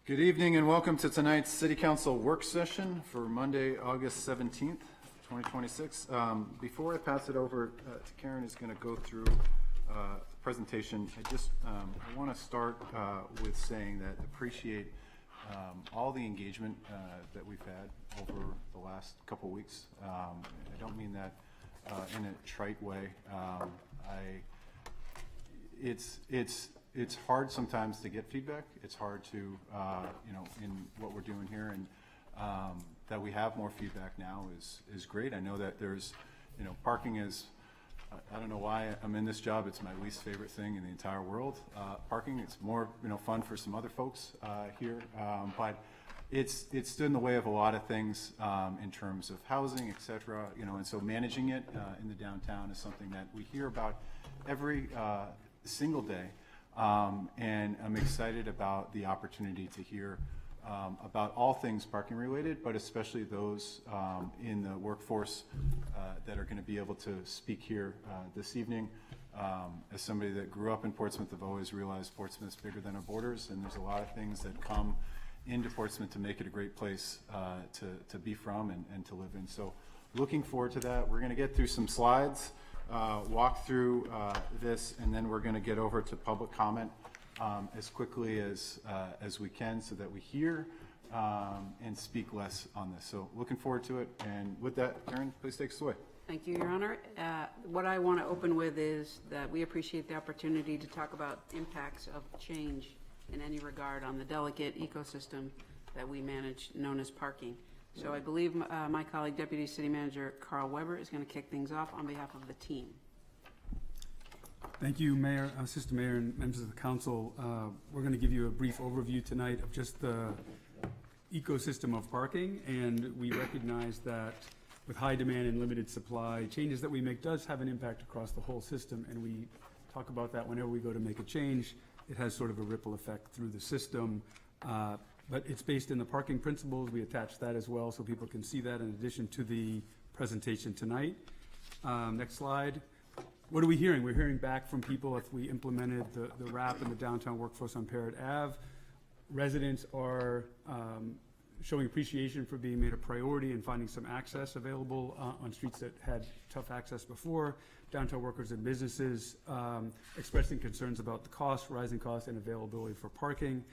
Good evening and welcome to tonight's City Council work session for Monday, August 17th, 2026. Before I pass it over to Karen, who's going to go through the presentation, I want to start with saying that I appreciate all the engagement that we've had over the last couple weeks. I don't mean that in a trite way. It's hard sometimes to get feedback. It's hard to, in what we're doing here, and that we have more feedback now is great. I know that there's, parking is, I don't know why I'm in this job. It's my least favorite thing in the entire world. Parking, it's more, fun for some other folks here, but it's stood in the way of a lot of things in terms of housing, et cetera, and so managing it in the downtown is something that we hear about every single day. And I'm excited about the opportunity to hear about all things parking related, but especially those in the workforce that are going to be able to speak here this evening. As somebody that grew up in Portsmouth, I've always realized Portsmouth is bigger than our borders, and there's a lot of things that come into Portsmouth to make it a great place to be from and to live in. So looking forward to that. We're going to get through some slides. Walk through this, and then we're going to get over to public comment as quickly as we can, so that we hear and speak less on this. So looking forward to it. And with that, Karen, please take us away. Thank you, Your Honor. What I want to open with is that we appreciate the opportunity to talk about impacts of change in any regard on the delicate ecosystem that we manage, known as parking. So I believe my colleague, Deputy City Manager Carl Weber, is going to kick things off on behalf of the team. Thank you, Mayor, Assistant Mayor, and members of the Council. We're going to give you a brief overview tonight of just the ecosystem of parking, and we recognize that with high demand and limited supply, changes that we make does have an impact across the whole system, and we talk about that whenever we go to make a change. It has sort of a ripple effect through the system. But it's based in the parking principles. We attach that as well so people can see that in addition to the presentation tonight. Next slide. What are we hearing? We're hearing back from people if we implemented the RAP in the downtown workforce on Parrott Ave. Residents are showing appreciation for being made a priority and finding some access available on streets that had tough access before. Downtown workers and businesses expressing concerns about the cost, rising costs, and availability for parking.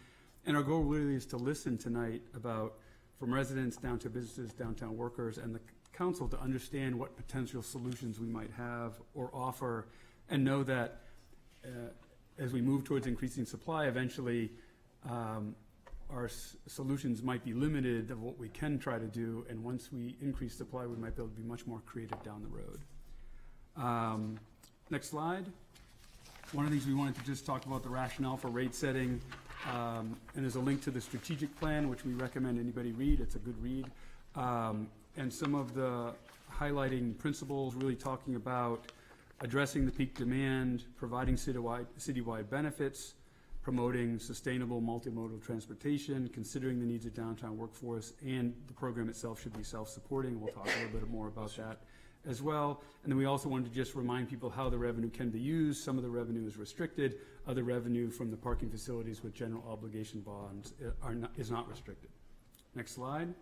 And our goal really is to listen tonight about, from residents down to businesses, downtown workers, and the council to understand what potential solutions we might have or offer, and know that as we move towards increasing supply, eventually our solutions might be limited of what we can try to do, and once we increase supply, we might be able to be much more creative down the road. Next slide. One of the things we wanted to just talk about the rationale for rate setting. And there's a link to the strategic plan, which we recommend anybody read. It's a good read. And some of the highlighting principles really talking about addressing the peak demand, providing citywide benefits, promoting sustainable multimodal transportation, considering the needs of downtown workforce, and the program itself should be self-supporting. We'll talk a little bit more about that as well. And then we also wanted to just remind people how the revenue can be used. Some of the revenue is restricted. Other revenue from the parking facilities with general obligation bonds is not restricted. Next slide.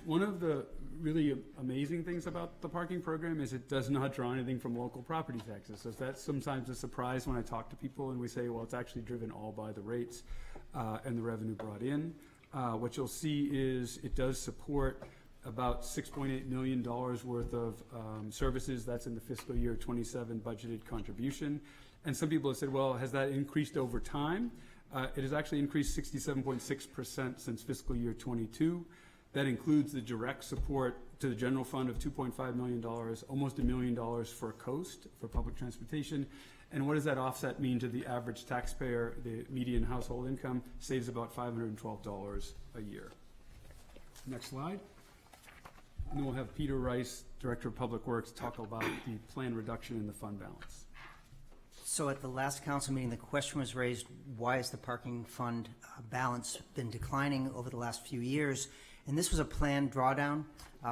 One of the really amazing things about the parking program is it does not draw anything from local property taxes. So that's sometimes a surprise when I talk to people and we say, well, it's actually driven all by the rates and the revenue brought in. What you'll see is it does support about $6.8 million worth of services. That's in the fiscal year 27 budgeted contribution. And some people have said, well, has that increased over time? It has actually increased 67.6% since fiscal year 22. That includes the direct support to the general fund of $2.5 million, almost $1 million for Coast, for public transportation. And what does that offset mean to the average taxpayer? The median household income saves about $512 a year. Next slide. And then we'll have Peter Rice, Director of Public Works, talk about the planned reduction in the fund balance. So at the last council meeting, the question was raised, why has the parking fund balance been declining over the last few years? And this was a planned drawdown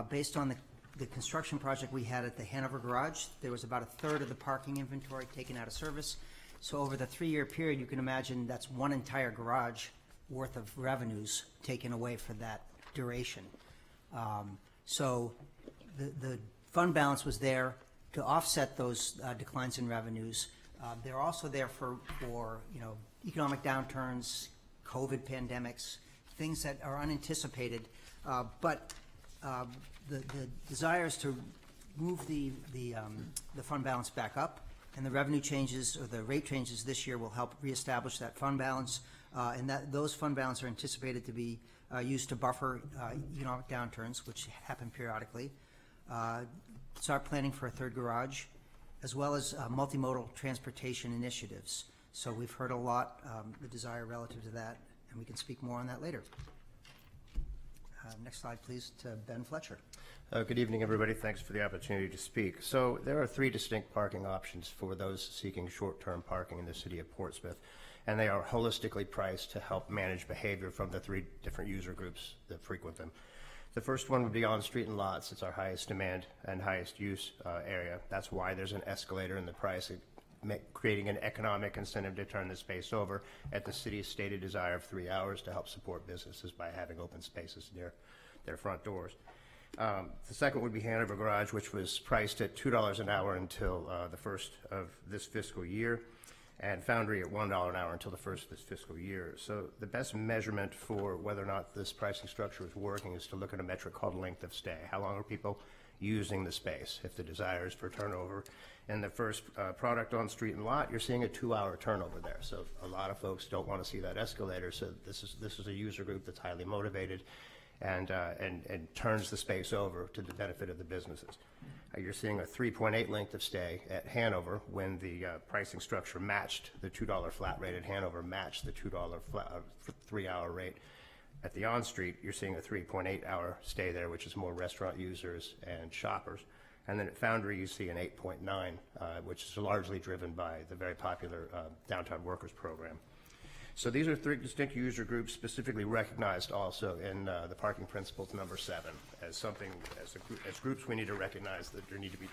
based on the construction project we had at the Hanover Garage. There was about a third of the parking inventory taken out of service. So over the 3-year period, you can imagine that's one entire garage worth of revenues taken away for that duration. So the fund balance was there to offset those declines in revenues. They're also there for economic downturns, COVID pandemics, things that are unanticipated. But the desire is to move the fund balance back up, and the revenue changes or the rate changes this year will help reestablish that fund balance, and those fund balance are anticipated to be used to buffer economic downturns, which happen periodically. Start planning for a third garage, as well as multimodal transportation initiatives. So we've heard a lot, the desire relative to that, and we can speak more on that later. Next slide, please, to Ben Fletcher. Good evening, everybody. Thanks for the opportunity to speak. So there are 3 distinct parking options for those seeking short-term parking in the city of Portsmouth, and they are holistically priced to help manage behavior from the 3 different user groups that frequent them. The first one would be on street and lots. It's our highest demand and highest use area. That's why there's an escalator in the price, creating an economic incentive to turn the space over at the city's stated desire of 3 hours to help support businesses by having open spaces near their front doors. The second would be Hanover Garage, which was priced at $2 an hour until the first of this fiscal year, and Foundry at $1 an hour until the first of this fiscal year. So the best measurement for whether or not this pricing structure is working is to look at a metric called length of stay. How long are people using the space? If the desire is for turnover. And the first product on street and lot, you're seeing a 2-hour turnover there. So a lot of folks don't want to see that escalator. So this is a user group that's highly motivated and turns the space over to the benefit of the businesses. You're seeing a 3.8 length of stay at Hanover when the pricing structure matched the $2 flat rate at Hanover, matched the $2 3-hour rate. At the on-street, you're seeing a 3.8 hour stay there, which is more restaurant users and shoppers. And then at Foundry, you see an 8.9, which is largely driven by the very popular Downtown Workers Program. So these are 3 distinct user groups specifically recognized also in the Parking Principles number 7 as something, as groups we need to recognize that there need to be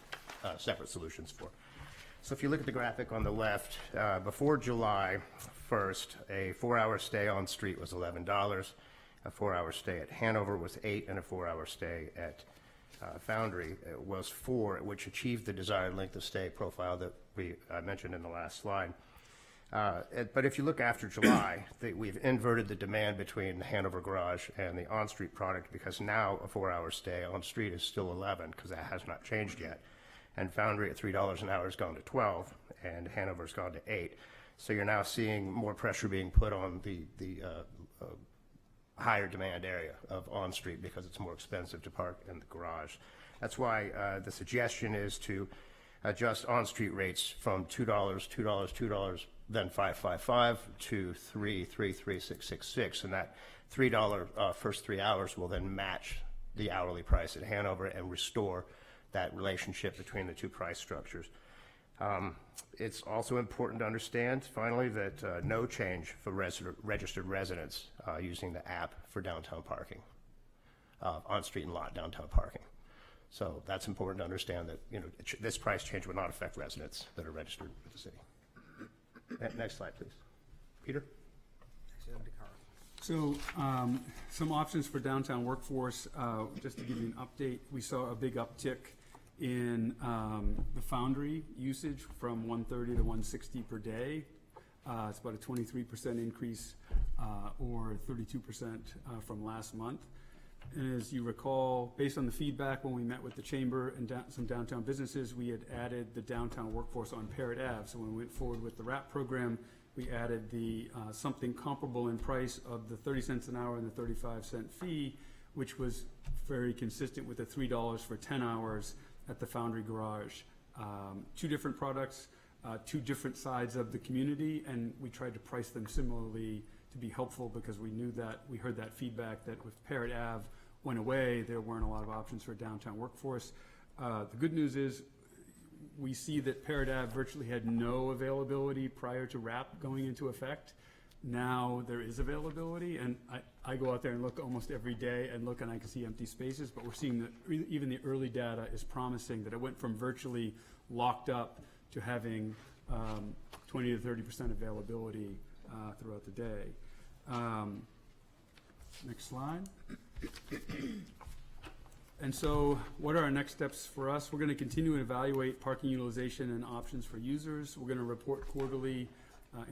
separate solutions for. So if you look at the graphic on the left, before July 1st, a 4-hour stay on street was $11, a 4-hour stay at Hanover was $8, and a 4-hour stay at Foundry was $4, which achieved the desired length of stay profile that we mentioned in the last slide. But if you look after July, we've inverted the demand between the Hanover Garage and the on-street product, because now a 4-hour stay on street is still $11 because that has not changed yet. And Foundry at $3 an hour has gone to $12, and Hanover's gone to $8. So you're now seeing more pressure being put on the higher demand area of on-street because it's more expensive to park in the garage. That's why the suggestion is to adjust on-street rates from $2, $2, then $5.55 to $3, $6.66, and that $3 first 3 hours will then match the hourly price at Hanover and restore that relationship between the 2 price structures. It's also important to understand, finally, that no change for registered residents using the app for downtown parking, on-street and lot downtown parking. So that's important to understand that this price change will not affect residents that are registered with the city. Next slide, please. Peter? So some options for downtown workforce, just to give you an update, we saw a big uptick in the Foundry usage from 130 to 160 per day. It's about a 23% increase or 32% from last month. And as you recall, based on the feedback when we met with the chamber and some downtown businesses, we had added the downtown workforce on Parrott Ave. So when we went forward with the RAP program, we added the something comparable in price of the 30 cents an hour and the 35-cent fee, which was very consistent with the $3 for 10 hours at the Foundry Garage. 2 different products, 2 different sides of the community, and we tried to price them similarly to be helpful because we knew that, we heard that feedback that with Parrott Ave went away, there weren't a lot of options for downtown workforce. The good news is we see that Parrott Ave virtually had no availability prior to RAP going into effect. Now there is availability, and I go out there and look almost every day and look, and I can see empty spaces, but we're seeing that even the early data is promising that it went from virtually locked up to having 20 to 30% availability throughout the day. Next slide. And so what are our next steps for us? We're going to continue to evaluate parking utilization and options for users. We're going to report quarterly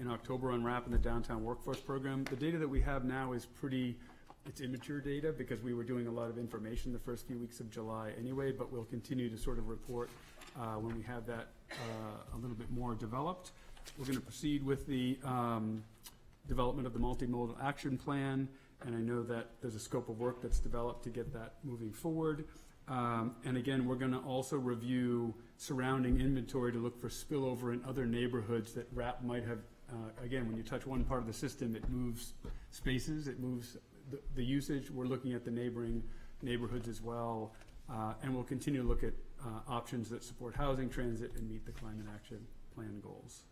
in October on RAP and the Downtown Workforce Program. The data that we have now is it's immature data because we were doing a lot of information the first few weeks of July anyway, but we'll continue to sort of report when we have that a little bit more developed. We're going to proceed with the development of the multimodal action plan, and I know that there's a scope of work that's developed to get that moving forward. And again, we're going to also review surrounding inventory to look for spillover in other neighborhoods that RAP might have. Again, when you touch one part of the system, it moves spaces, it moves the usage. We're looking at the neighboring neighborhoods as well, and we'll continue to look at options that support housing, transit, and meet the climate action plan goals.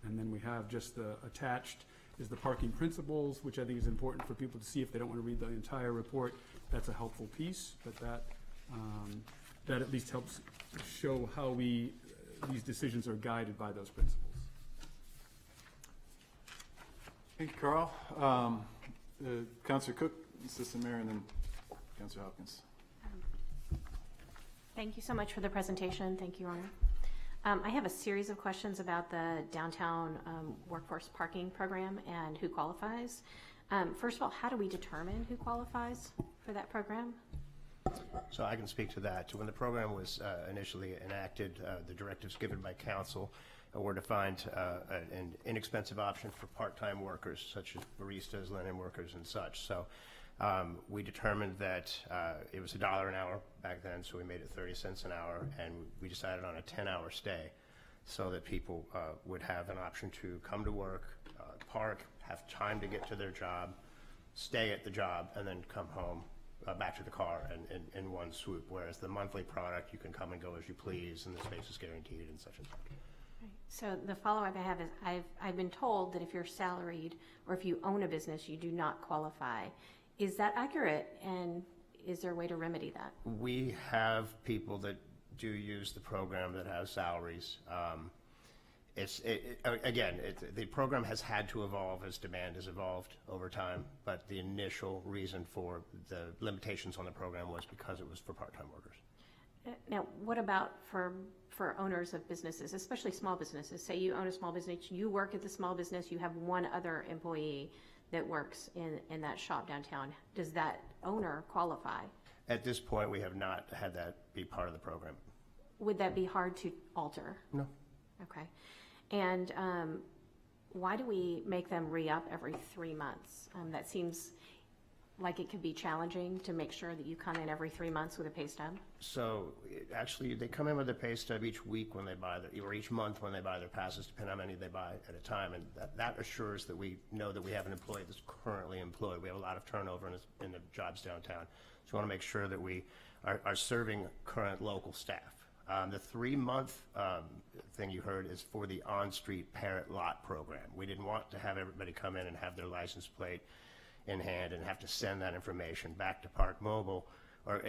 And then we have just the attached is the parking principles, which I think is important for people to see if they don't want to read the entire report. That's a helpful piece, but that at least helps show how these decisions are guided by those principles. Thank you, Carl. Councilor Cook, Assistant Mayor, and then Councilor Hopkins. Thank you so much for the presentation. Thank you, Your Honor. I have a series of questions about the downtown workforce parking program and who qualifies. First of all, how do we determine who qualifies for that program? So I can speak to that. When the program was initially enacted, the directives given by council were to find an inexpensive option for part-time workers, such as baristas, linen workers, and such. So we determined that it was $1 an hour back then, so we made it 30 cents an hour, and we decided on a 10-hour stay so that people would have an option to come to work, park, have time to get to their job, stay at the job, and then come home back to the car in one swoop, whereas the monthly product, you can come and go as you please, and the space is guaranteed and such and such. Right. So the follow-up I have is I've been told that if you're salaried or if you own a business, you do not qualify. Is that accurate, and is there a way to remedy that? We have people that do use the program that have salaries. The program has had to evolve as demand has evolved over time, but the initial reason for the limitations on the program was because it was for part-time workers. Now, what about for owners of businesses, especially small businesses? Say you own a small business, you work at the small business, you have one other employee that works in that shop downtown. Does that owner qualify? At this point, we have not had that be part of the program. Would that be hard to alter? No. Okay. And why do we make them re-up every 3 months? That seems like it could be challenging to make sure that you come in every 3 months with a pay stub. So actually, they come in with a pay stub each week when they buy or each month when they buy their passes, depending on how many they buy at a time. And that assures that we know that we have an employee that's currently employed. We have a lot of turnover in the jobs downtown. So we want to make sure that we are serving current local staff. The 3-month thing you heard is for the on-street parent lot program. We didn't want to have everybody come in and have their license plate in hand and have to send that information back to Park Mobile or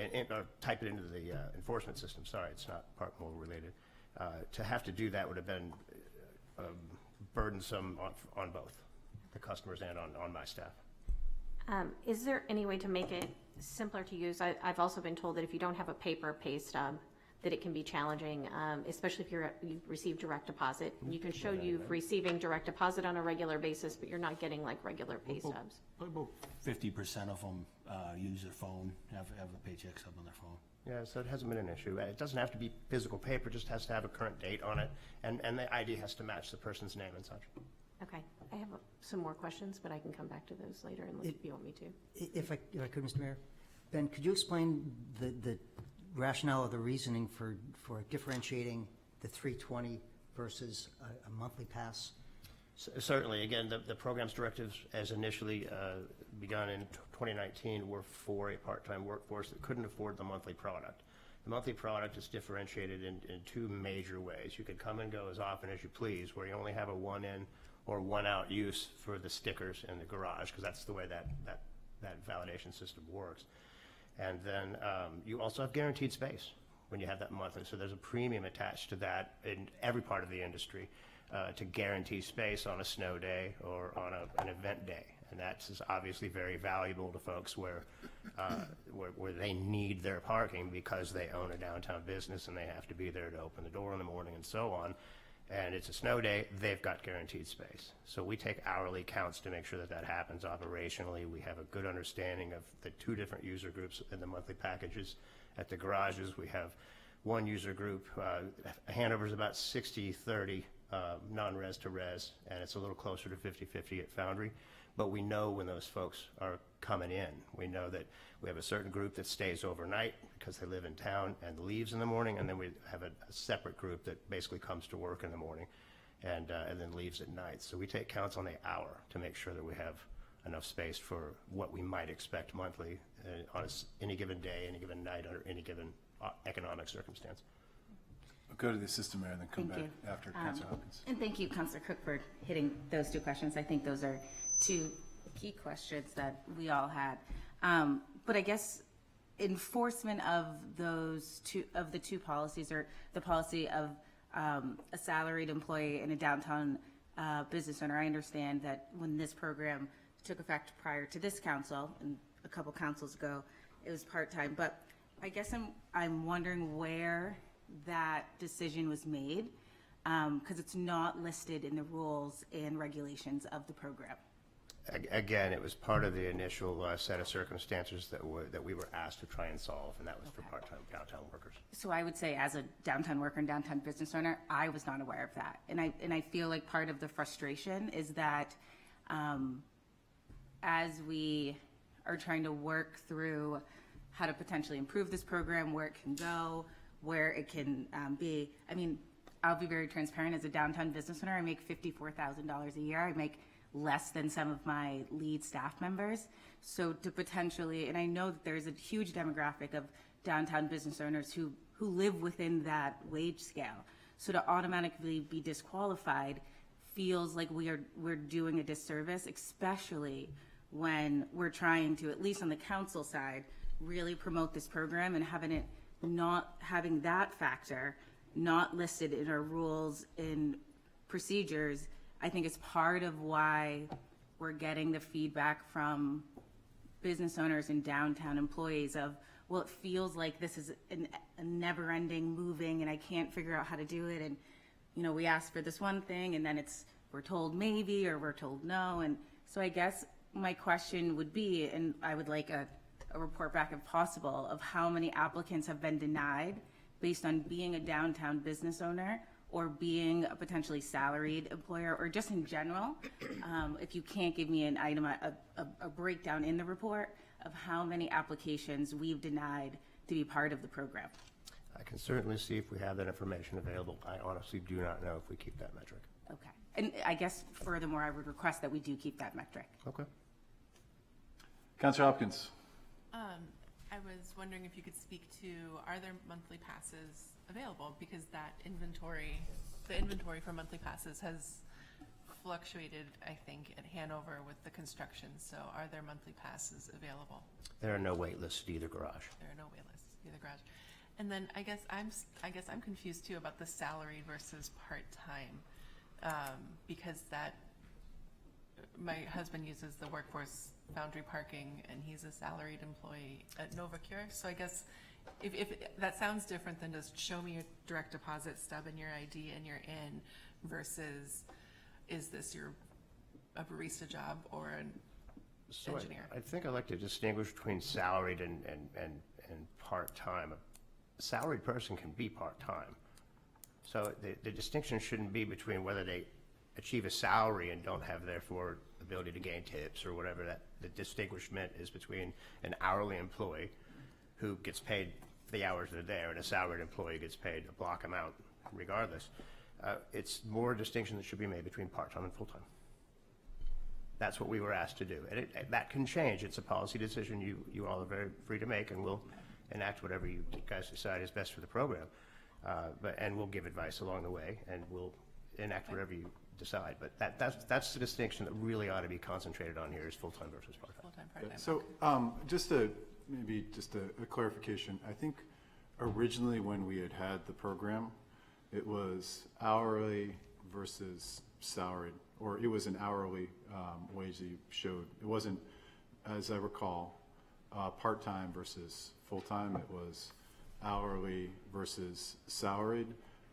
type it into the enforcement system. Sorry, it's not Park Mobile related. To have to do that would have been burdensome on both the customers and on my staff. Is there any way to make it simpler to use? I've also been told that if you don't have a paper pay stub, that it can be challenging, especially if you receive direct deposit. You can show you've receiving direct deposit on a regular basis, but you're not getting like regular pay stubs. About 50% of them use their phone, have a paycheck stub on their phone. Yeah, so it hasn't been an issue. It doesn't have to be physical paper, just has to have a current date on it, and the ID has to match the person's name and such. Okay, I have some more questions, but I can come back to those later unless you want me to. If I could, Mr. Mayor, Ben, could you explain the rationale or the reasoning for differentiating the 320 versus a monthly pass? Certainly. Again, the program's directives, as initially begun in 2019, were for a part-time workforce that couldn't afford the monthly product. The monthly product is differentiated in two major ways. You could come and go as often as you please, where you only have a one-in or one-out use for the stickers in the garage, because that's the way that validation system works. And then you also have guaranteed space when you have that monthly. So there's a premium attached to that in every part of the industry. to guarantee space on a snow day or on an event day. And that's obviously very valuable to folks where they need their parking because they own a downtown business and they have to be there to open the door in the morning and so on. And it's a snow day, they've got guaranteed space. So we take hourly counts to make sure that that happens operationally. We have a good understanding of the two different user groups in the monthly packages. At the garages, we have one user group. Hanover's about 60-30 non-res to res, and it's a little closer to 50-50 at Foundry. But we know when those folks are coming in. We know that we have a certain group that stays overnight because they live in town and leaves in the morning, and then we have a separate group that basically comes to work in the morning and then leaves at night. So we take counts on the hour to make sure that we have enough space for what we might expect monthly on any given day, any given night, under any given economic circumstance. I'll go to the assistant mayor and then come Thank back you. after Councilor Hopkins. And thank you, Councilor Cook, for hitting those two questions. I think those are two key questions that we all had. But I guess enforcement of those the two policies, or the policy of a salaried employee and a downtown business owner. I understand that when this program took effect prior to this council and a couple councils ago, it was part-time. But I guess I'm wondering where that decision was made, because it's not listed in the rules and regulations of the program. Again, it was part of the initial set of circumstances that we were asked to try and solve, and that was for part-time downtown workers. So I would say, as a downtown worker and downtown business owner, I was not aware of that. And I feel like part of the frustration is that as we are trying to work through how to potentially improve this program, where it can go, where it can be. I mean, I'll be very transparent. As a downtown business owner, I make $54,000 a year. I make less than some of my lead staff members. So to potentially, and I know that there's a huge demographic of downtown business owners who live within that wage scale. So to automatically be disqualified feels like we're doing a disservice, especially when we're trying to, at least on the council side, really promote this program, and not having that factor not listed in our rules and procedures, I think is part of why we're getting the feedback from business owners and downtown employees of, well, it feels like this is a never-ending moving, and I can't figure out how to do it. And, you know, we ask for this one thing, and then we're told maybe, or we're told no. And so I guess my question would be, and I would like a report back if possible, of how many applicants have been denied based on being a downtown business owner or being a potentially salaried employer, or just in general. If you can't give me an item, a breakdown in the report of how many applications we've denied to be part of the program. I can certainly see if we have that information available. I honestly do not know if we keep that metric. Okay. And I guess furthermore, I would request that we do keep that metric. Okay. Councilor Hopkins. I was wondering if you could speak to, are there monthly passes available? Because the inventory for monthly passes has fluctuated, I think, at Hanover with the construction. So are there monthly passes available? There are no wait lists at either garage. There are no wait lists at either garage. And then I guess I'm confused too about the salaried versus part-time, because my husband uses the Workforce Foundry parking, and he's a salaried employee at Novacure. So I guess if that sounds different than just show me your direct deposit stub and your ID and you're in, versus is this a barista job or an engineer? I think I'd like to distinguish between salaried and part-time. A salaried person can be part-time. So the distinction shouldn't be between whether they achieve a salary and don't have, therefore, ability to gain tips or whatever. That the distinguishment is between an hourly employee who gets paid the hours that are there and a salaried employee who gets paid a block amount regardless. It's more a distinction that should be made between part-time and full-time. That's what we were asked to do. And that can change. It's a policy decision you all are very free to make, and we'll enact whatever you guys decide is best for the program. And we'll give advice along the way, and we'll enact whatever you decide. But that's the distinction that really ought to be concentrated on here, is full-time versus part-time. Full-time, part-time. So just a clarification. I think originally when we had the program, it was hourly versus salaried, or it was an hourly wage that you showed. It wasn't, as I recall, part-time versus full-time. It was hourly versus salaried,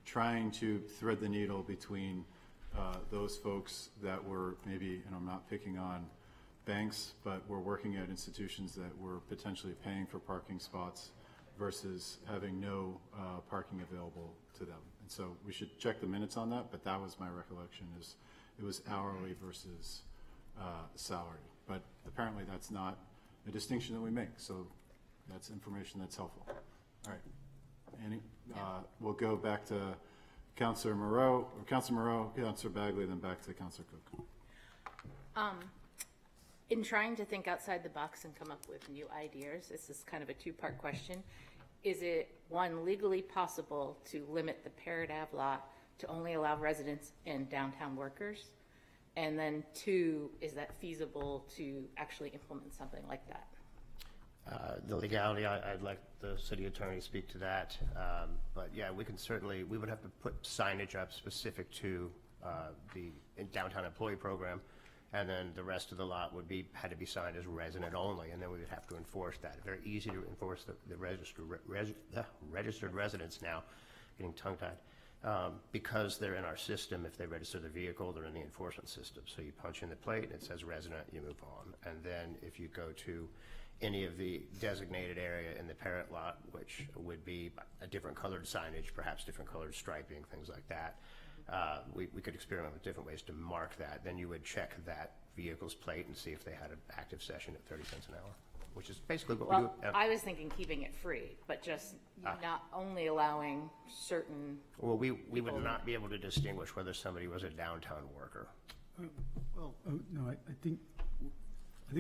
trying to thread the needle between those folks that were maybe, and I'm not picking on banks, but were working at institutions that were potentially paying for parking spots versus having no parking available to them. And so we should check the minutes on that, but that was my recollection, is it was hourly versus salary. But apparently that's not a distinction that we make, so that's information that's helpful. All right, we'll go back to Councilor Moreau, Councilor Bagley, then back to Councilor Cook. In trying to think outside the box and come up with new ideas, this is kind of a two-part question. Is it, one, legally possible to limit the Parrot Ave lot to only allow residents and downtown workers? And then two, is that feasible to actually implement something like that? The legality, I'd like the city attorney to speak to that. But yeah, we would have to put signage up specific to the downtown employee program. And then the rest of the lot had to be signed as resident only, and then we would have to enforce that. Very easy to enforce the registered residents now, getting tongue-tied, because they're in our system. If they register their vehicle, they're in the enforcement system. So you punch in the plate, and it says resident, you move on. And then if you go to any of the designated area in the Parrot lot, which would be a different colored signage, perhaps different colored striping, things like that, we could experiment with different ways to mark that. Then you would check that vehicle's plate and see if they had an active session at 30 cents an hour, which is basically what we do. I was thinking keeping it free, but just not only allowing certain. Well, we would not be able to distinguish whether somebody was a downtown worker. No, I think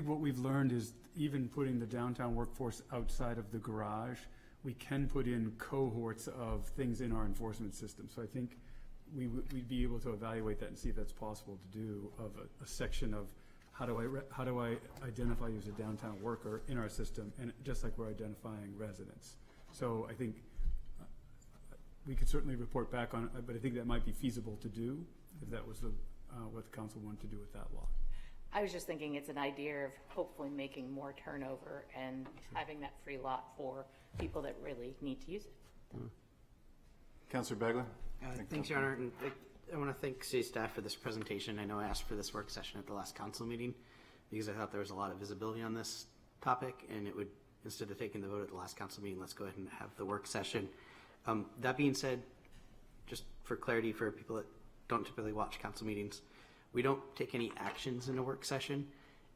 what we've learned is even putting the downtown workforce outside of the garage, we can put in cohorts of things in our enforcement system. So I think we'd be able to evaluate that and see if that's possible to do, of a section of how do I identify you as a downtown worker in our system, and just like we're identifying residents. So I think we could certainly report back on it, but I think that might be feasible to do if that was what the council wanted to do with that law. I was just thinking it's an idea of hopefully making more turnover and having that free lot for people that really need to use it. Councilor Bagley? Thanks, Your Honor. And I want to thank city staff for this presentation. I know I asked for this work session at the last council meeting because I thought there was a lot of visibility on this topic, and it would, instead of taking the vote at the last council meeting, let's go ahead and have the work session. That being said, just for clarity for people that don't typically watch council meetings, we don't take any actions in a work session,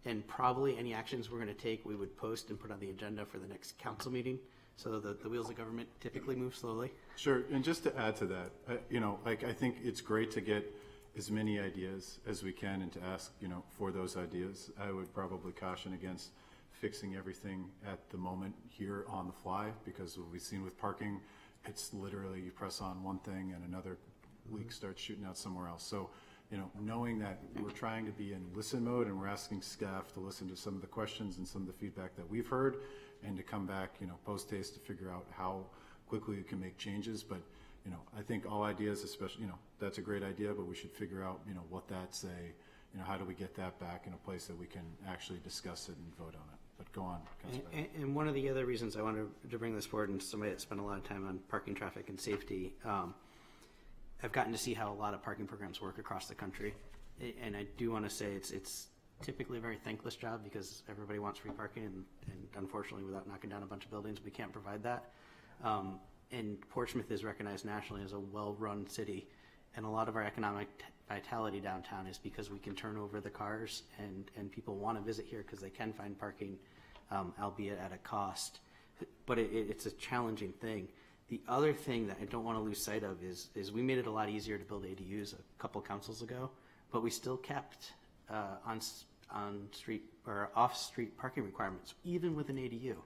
and probably any actions we're going to take we would post and put on the agenda for the next council meeting. So the wheels of government typically move slowly. Sure, and just to add to that, I think it's great to get as many ideas as we can and to ask, for those ideas. I would probably caution against fixing everything at the moment here on the fly, because what we've seen with parking, it's literally you press on one thing and another leak starts shooting out somewhere else. So, knowing that we're trying to be in listen mode and we're asking staff to listen to some of the questions and some of the feedback that we've heard, and to come back, post haste to figure out how quickly we can make changes. But, I think all ideas, especially, that's a great idea, but we should figure out, what that's how do we get that back in a place that we can actually discuss it and vote on it. But go on, Councilor. And one of the other reasons I wanted to bring this forward, and somebody that spent a lot of time on parking, traffic, and safety, I've gotten to see how a lot of parking programs work across the country. And I do want to say it's typically a very thankless job because everybody wants free parking, and unfortunately, without knocking down a bunch of buildings, we can't provide that. And Portsmouth is recognized nationally as a well-run city, and a lot of our economic vitality downtown is because we can turn over the cars, and people want to visit here because they can find parking, albeit at a cost. But it's a challenging thing. The other thing that I don't want to lose sight of is we made it a lot easier to build ADUs a couple councils ago, but we still kept on-street or off-street parking requirements, even with an ADU.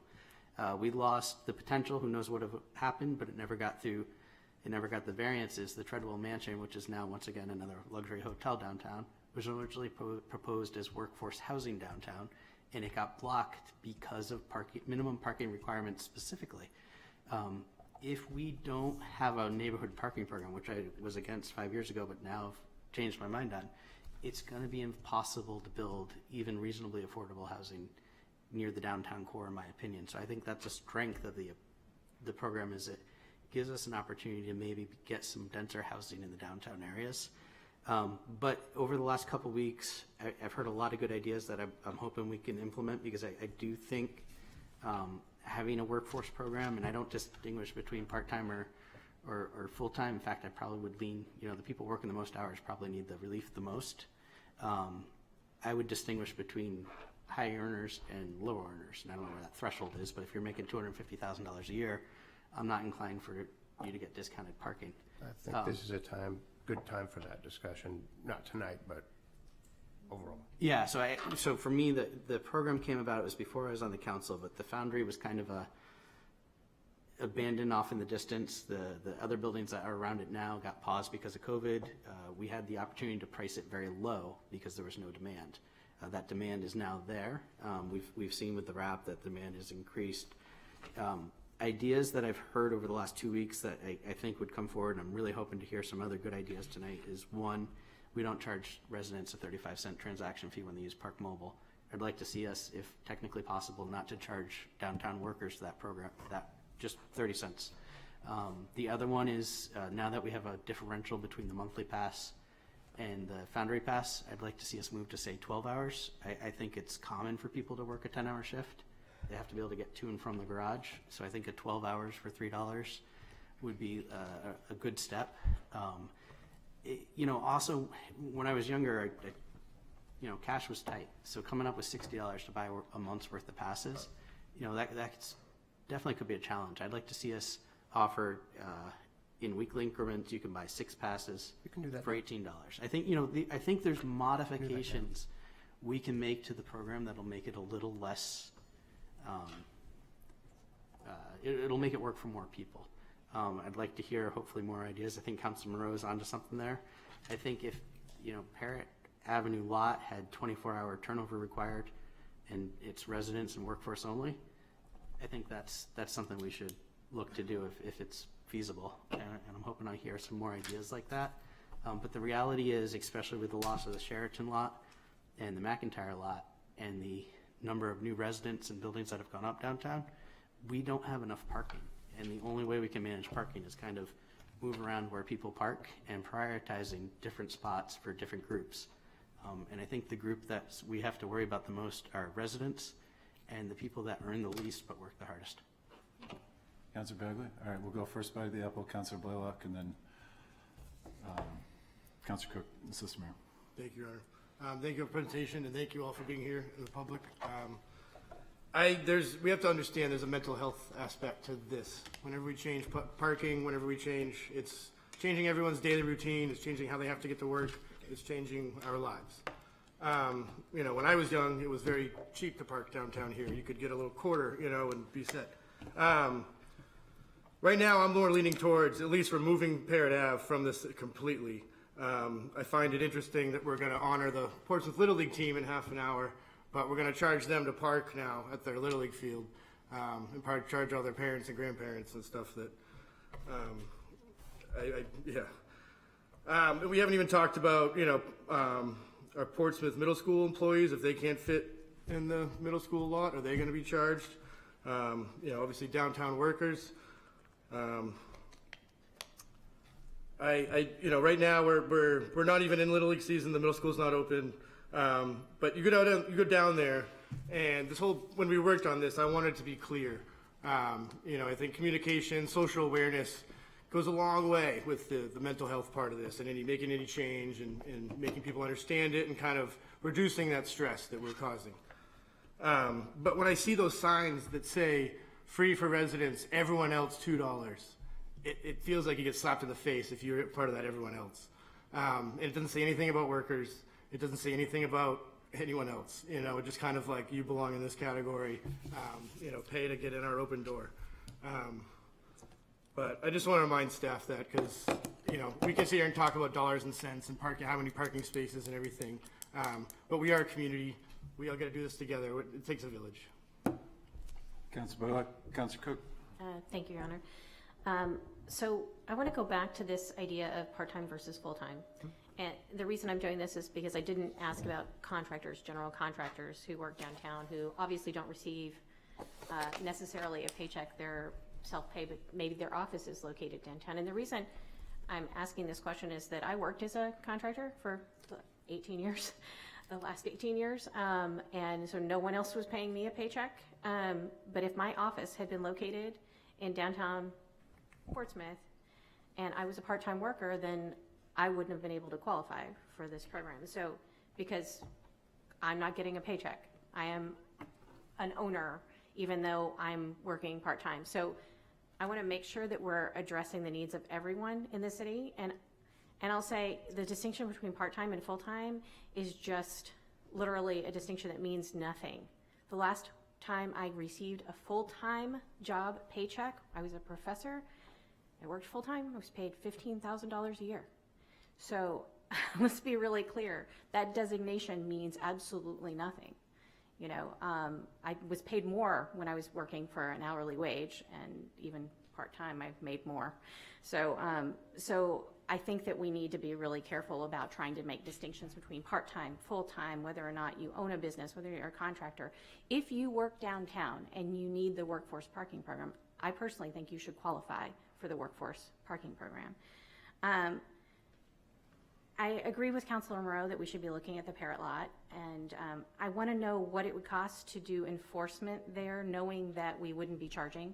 We lost the potential. Who knows what would have happened, but it never got through. It never got the variances. The Treadwell Mansion, which is now once again another luxury hotel downtown, was originally proposed as workforce housing downtown, and it got blocked because of minimum parking requirements specifically. if we don't have a neighborhood parking program, which I was against 5 years ago, but now I've changed my mind on, it's going to be impossible to build even reasonably affordable housing near the downtown core, in my opinion. So I think that's a strength of the program, is it gives us an opportunity to maybe get some denser housing in the downtown areas. But over the last couple weeks, I've heard a lot of good ideas that I'm hoping we can implement, because I do think having a workforce program, and I don't distinguish between part-time or full-time. In fact, I probably would lean, the people working the most hours probably need the relief the most. I would distinguish between high earners and low earners, and I don't know where that threshold is, but if you're making $250,000 a year, I'm not inclined for you to get discounted parking. I think this is a good time for that discussion, not tonight, but overall. Yeah, so for me, the program came about, it was before I was on the council, but the Foundry was kind of abandoned off in the distance. The other buildings that are around it now got paused because of COVID. We had the opportunity to price it very low because there was no demand. That demand is now there. We've seen with the wrap that demand has increased. Ideas that I've heard over the last 2 weeks that I think would come forward, and I'm really hoping to hear some other good ideas tonight, is one, we don't charge residents a 35-cent transaction fee when they use Park Mobile. I'd like to see us, if technically possible, not to charge downtown workers that program, that just 30 cents. The other one is, now that we have a differential between the monthly pass and the Foundry pass, I'd like to see us move to, say, 12 hours. I think it's common for people to work a 10-hour shift. They have to be able to get to and from the garage. So I think a 12 hours for $3 would be a good step. Also, when I was younger, cash was tight. So coming up with $60 to buy a month's worth of passes, that's definitely could be a challenge. I'd like to see us offer in weekly increments. You can buy 6 passes for $18. I think I think there's modifications we can make to the program that'll make it a little less. It'll make it work for more people. I'd like to hear hopefully more ideas. I think Councilman Monroe is onto something there. I think if Parrott Avenue lot had 24-hour turnover required, and it's residents and workforce only, I think that's something we should look to do if it's feasible. And I'm hoping I hear some more ideas like that. But the reality is, especially with the loss of the Sheraton lot and the McIntyre lot and the number of new residents and buildings that have gone up downtown, we don't have enough parking. And the only way we can manage parking is kind of move around where people park and prioritizing different spots for different groups. And I think the group that we have to worry about the most are residents and the people that earn the least but work the hardest. Councilor Bagley? All right, we'll go first by the apple, Councilor Blaylock, and then Councilor Cook, Assistant Mayor. Thank you, Your Honor. Thank you for the presentation, and thank you all for being here in the public. We have to understand there's a mental health aspect to this. Whenever we change parking, whenever we change, it's changing everyone's daily routine, it's changing how they have to get to work, it's changing our lives. When I was young, it was very cheap to park downtown here. You could get a little quarter, and be set. Right now, I'm more leaning towards at least removing Parrott Ave from this completely. I find it interesting that we're going to honor the Portsmouth Little League team in half an hour, but we're going to charge them to park now at their Little League field, and probably charge all their parents and grandparents and stuff that, we haven't even talked about, our Portsmouth Middle School employees, if they can't fit in the middle school lot, are they going to be charged? Obviously downtown workers. Right now we're not even in Little League season. The middle school's not open. But you go down there, and when we worked on this, I wanted to be clear. I think communication, social awareness goes a long way with the mental health part of this, and making any change and making people understand it and kind of reducing that stress that we're causing. But when I see those signs that say free for residents, everyone else $2, it feels like you get slapped in the face if you're part of that everyone else. It doesn't say anything about workers. It doesn't say anything about anyone else. It just kind of like you belong in this category, pay to get in our open door. But I just want to remind staff that because, we can sit here and talk about dollars and cents and parking, how many parking spaces and everything. But we are a community. We all got to do this together. It takes a village. Councilor Blaylock, Councilor Cook. Thank you, Your Honor. So I want to go back to this idea of part-time versus full-time. And the reason I'm doing this is because I didn't ask about contractors, general contractors who work downtown, who obviously don't receive necessarily a paycheck. They're self-pay, but maybe their office is located downtown. And the reason I'm asking this question is that I worked as a contractor for 18 years, the last 18 years, and so no one else was paying me a paycheck. But if my office had been located in downtown Portsmouth and I was a part-time worker, then I wouldn't have been able to qualify for this program. So because I'm not getting a paycheck, I am an owner even though I'm working part-time. So I want to make sure that we're addressing the needs of everyone in the city. And I'll say the distinction between part-time and full-time is just literally a distinction that means nothing. The last time I received a full-time job paycheck, I was a professor. I worked full-time. I was paid $15,000 a year. So let's be really clear. That designation means absolutely nothing. You know, I was paid more when I was working for an hourly wage, and even part-time I made more. So, so I think that we need to be really careful about trying to make distinctions between part-time, full-time, whether or not you own a business, whether you're a contractor. If you work downtown and you need the workforce parking program, I personally think you should qualify for the workforce parking program. I agree with Councilor Moreau that we should be looking at the Parrot lot, and I want to know what it would cost to do enforcement there, knowing that we wouldn't be charging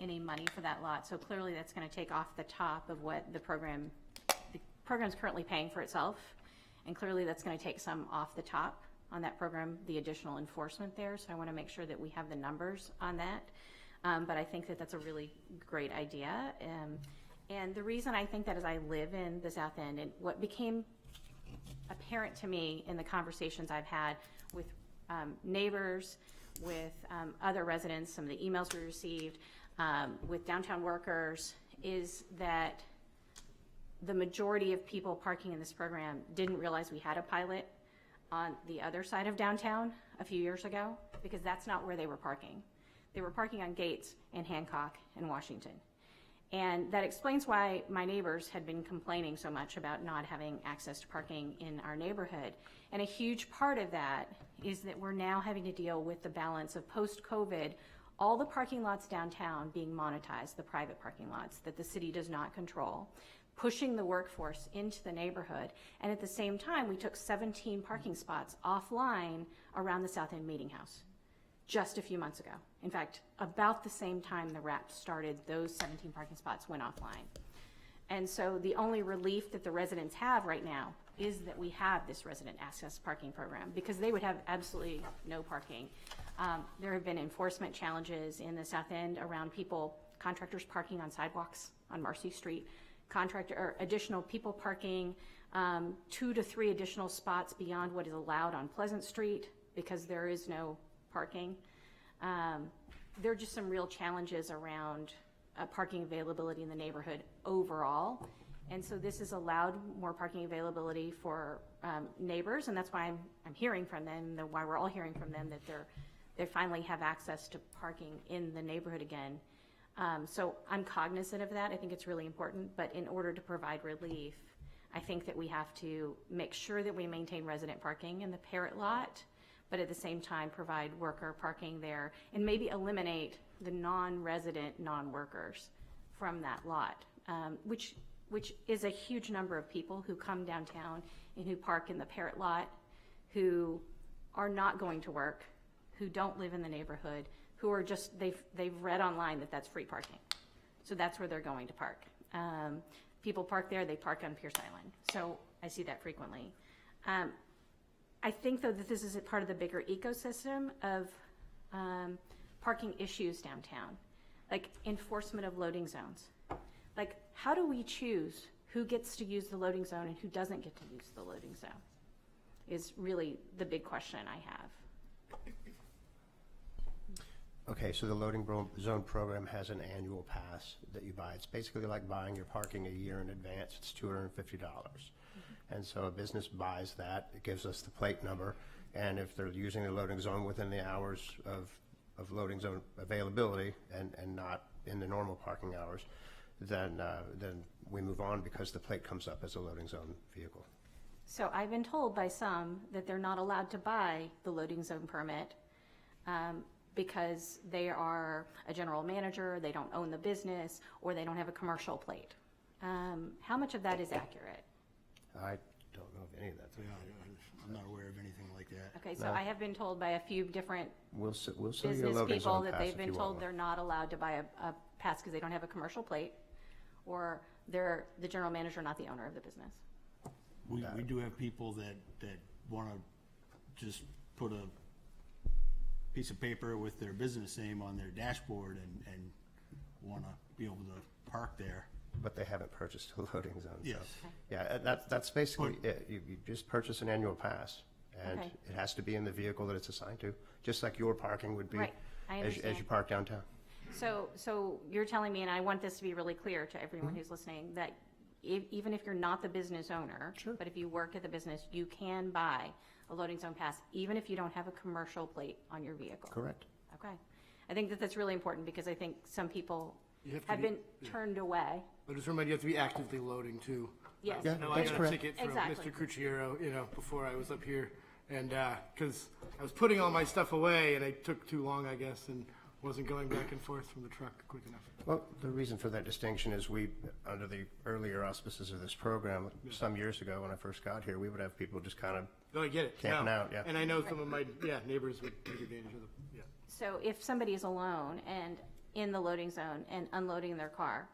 any money for that lot. So clearly that's going to take off the top of what the program's currently paying for itself, and clearly that's going to take some off the top on that program, the additional enforcement there. So I want to make sure that we have the numbers on that. But I think that that's a really great idea. And the reason I think that is I live in the South End, and what became apparent to me in the conversations I've had with neighbors, with other residents, some of the emails we received, with downtown workers, is that the majority of people parking in this program didn't realize we had a pilot on the other side of downtown a few years ago, because that's not where they were parking. They were parking on Gates and Hancock and Washington. And that explains why my neighbors had been complaining so much about not having access to parking in our neighborhood. And a huge part of that is that we're now having to deal with the balance of post-COVID, all the parking lots downtown being monetized, the private parking lots that the city does not control, pushing the workforce into the neighborhood. And at the same time, we took 17 parking spots offline around the South End Meeting House just a few months ago. In fact, about the same time the RAP started, those 17 parking spots went offline. And so the only relief that the residents have right now is that we have this resident access parking program, because they would have absolutely no parking. There have been enforcement challenges in the South End around contractors parking on sidewalks on Marcy Street, additional people parking 2 to 3 additional spots beyond what is allowed on Pleasant Street because there is no parking. There are just some real challenges around parking availability in the neighborhood overall. And so this has allowed more parking availability for neighbors, and that's why I'm hearing from them, why we're all hearing from them, that they finally have access to parking in the neighborhood again. So I'm cognizant of that. I think it's really important, but in order to provide relief, I think that we have to make sure that we maintain resident parking in the Parrot lot, but at the same time provide worker parking there, and maybe eliminate the non-resident, non-workers from that lot, which is a huge number of people who come downtown and who park in the Parrot lot, who are not going to work, who don't live in the neighborhood, who are just, they've read online that that's free parking. So that's where they're going to park. People park there, they park on Pierce Island. So I see that frequently. I think, though, that this is a part of the bigger ecosystem of parking issues downtown, like enforcement of loading zones. Like, how do we choose who gets to use the loading zone and who doesn't get to use the loading zone is really the big question I have. Okay, so the loading zone program has an annual pass that you buy. It's basically like buying your parking a year in advance. It's $250. And so a business buys that, it gives us the plate number, and if they're using the loading zone within the hours of loading zone availability and not in the normal parking hours, then we move on because the plate comes up as a loading zone vehicle. So I've been told by some that they're not allowed to buy the loading zone permit because they are a general manager, they don't own the business, or they don't have a commercial plate. How much of that is accurate? I don't know of any of that. I'm not aware of anything like that. Okay, so I have been told by a few different We'll sell you a business loading people zone that pass they've if been you want told one. they're not allowed to buy a pass because they don't have a commercial plate, or they're the general manager, not the owner of the business. We do have people that want to just put a piece of paper with their business name on their dashboard and want to be able to park there. But they haven't purchased a loading zone. So. Yes. Yeah, that's basically it. You just purchase an annual pass, and Okay. it has to be in the vehicle that it's assigned to, just like your parking would be Right, I as understand. you park downtown. So you're telling me, and I want this to be really clear to everyone who's listening, that even if you're not the business owner, but if you work at the business, you can buy a loading zone pass, even if you don't have a commercial plate on your vehicle. Correct. Okay. I think that that's really important because I think some people You have to have be- been turned away. But just remember, you have to be actively loading too. Yes. Yeah. No, I That's got correct. a ticket from Exactly. Mr. Cucchiaro, before I was up here, and because I was putting all my stuff away, and I took too long, I guess, and wasn't going back and forth from the truck quick enough. Well, the reason for that distinction is we, under the earlier auspices of this program, some years ago when I first got here, we would have people just kind of No, I get it. Camping No. out, yeah. And I know some of my neighbors would take advantage of the So if somebody is alone and in the loading zone and unloading their car,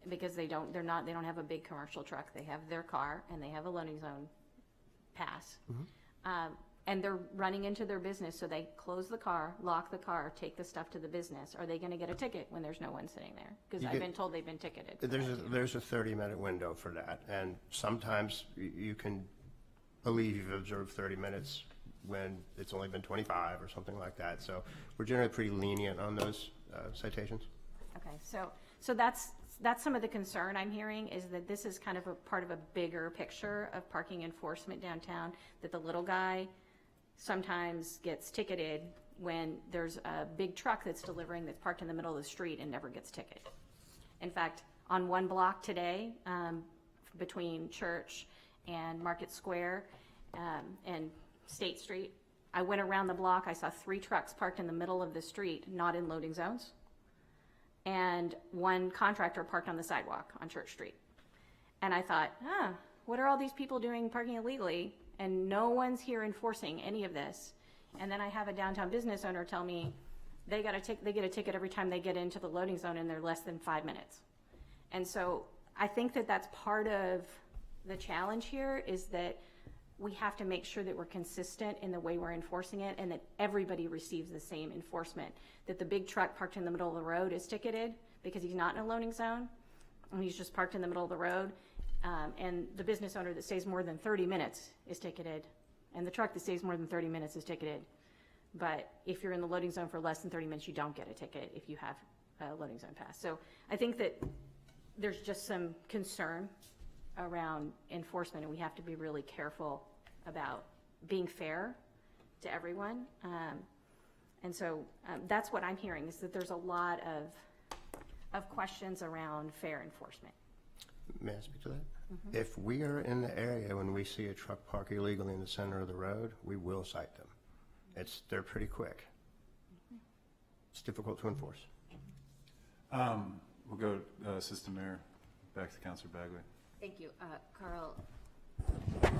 because they don't have a big commercial truck, they have their car and they have a loading zone pass, and they're running into their business, so they close the car, lock the car, take the stuff to the business. Are they going to get a ticket when there's no one sitting there? Because I've been told they've been ticketed. for that, too. There's a 30-minute window for that, and sometimes you can believe you've observed 30 minutes when it's only been 25 or something like that. So we're generally pretty lenient on those citations. Okay, so that's some of the concern I'm hearing, is that this is kind of a part of a bigger picture of parking enforcement downtown, that the little guy sometimes gets ticketed when there's a big truck that's delivering that's parked in the middle of the street and never gets ticketed. In fact, on one block today, between Church and Market Square and State Street, I went around the block, I saw 3 trucks parked in the middle of the street, not in loading zones, and one contractor parked on the sidewalk on Church Street. And I thought, what are all these people doing parking illegally? And no one's here enforcing any of this. And then I have a downtown business owner tell me they get a ticket every time they get into the loading zone and they're less than 5 minutes. And so I think that that's part of the challenge here, is that we have to make sure that we're consistent in the way we're enforcing it, and that everybody receives the same enforcement. That the big truck parked in the middle of the road is ticketed because he's not in a loading zone, and he's just parked in the middle of the road. And the business owner that stays more than 30 minutes is ticketed, and the truck that stays more than 30 minutes is ticketed. But if you're in the loading zone for less than 30 minutes, you don't get a ticket if you have a loading zone pass. So I think that there's just some concern around enforcement, and we have to be really careful about being fair to everyone. And so that's what I'm hearing, is that there's a lot of questions around fair enforcement. May I speak to that? If we are in the area when we see a truck park illegally in the center of the road, we will cite them. They're pretty quick. It's difficult to enforce. We'll go, Assistant Mayor, back to Councilor Bagley. Thank you. Carl, I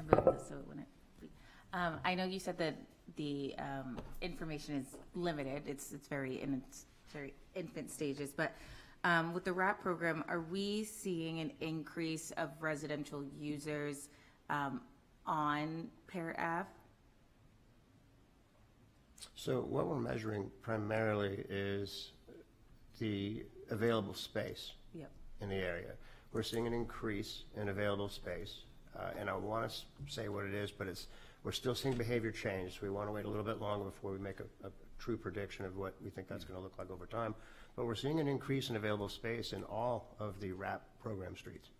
moved this so it wouldn't leak. I know you said that the information is limited. It's very in its very infant stages, but with the RAP program, are we seeing an increase of residential users on Parrot Ave? So what we're measuring primarily is the available space Yep. in the area. We're seeing an increase in available space, and I want to say what it is, but we're still seeing behavior change. So we want to wait a little bit longer before we make a true prediction of what we think that's going to look like over time. But we're seeing an increase in available space in all of the RAP program streets.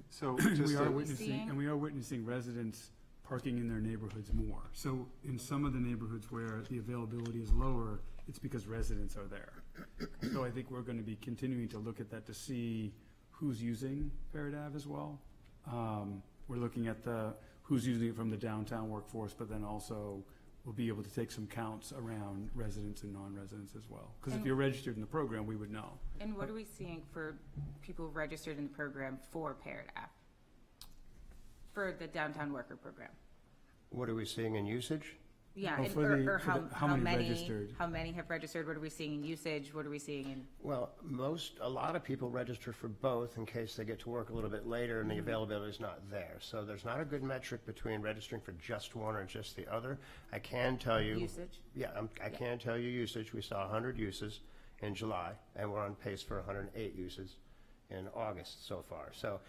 So We just are to- witnessing residents parking in their neighborhoods more. So in some of the neighborhoods where the availability is lower, it's because residents are there. So I think we're going to be continuing to look at that to see who's using Parrot Ave as well. We're looking at who's using it from the downtown workforce, but then also we'll be able to take some counts around residents and non-residents as well. Because if you're registered in the program, we would know. And what are we seeing for people registered in the program for Parrot Ave? For the downtown worker program? What are we seeing in usage? Yeah, Oh, and- for the- or for the- how many registered? How many have registered? What are we seeing in usage? What are we seeing in? Well, a lot of people register for both in case they get to work a little bit later and the availability is not there. So there's not a good metric between registering for just one or just the other. I can tell you. Usage? Yeah, I can tell you usage. We saw 100 uses in July, and we're on pace for 108 uses in August so far. So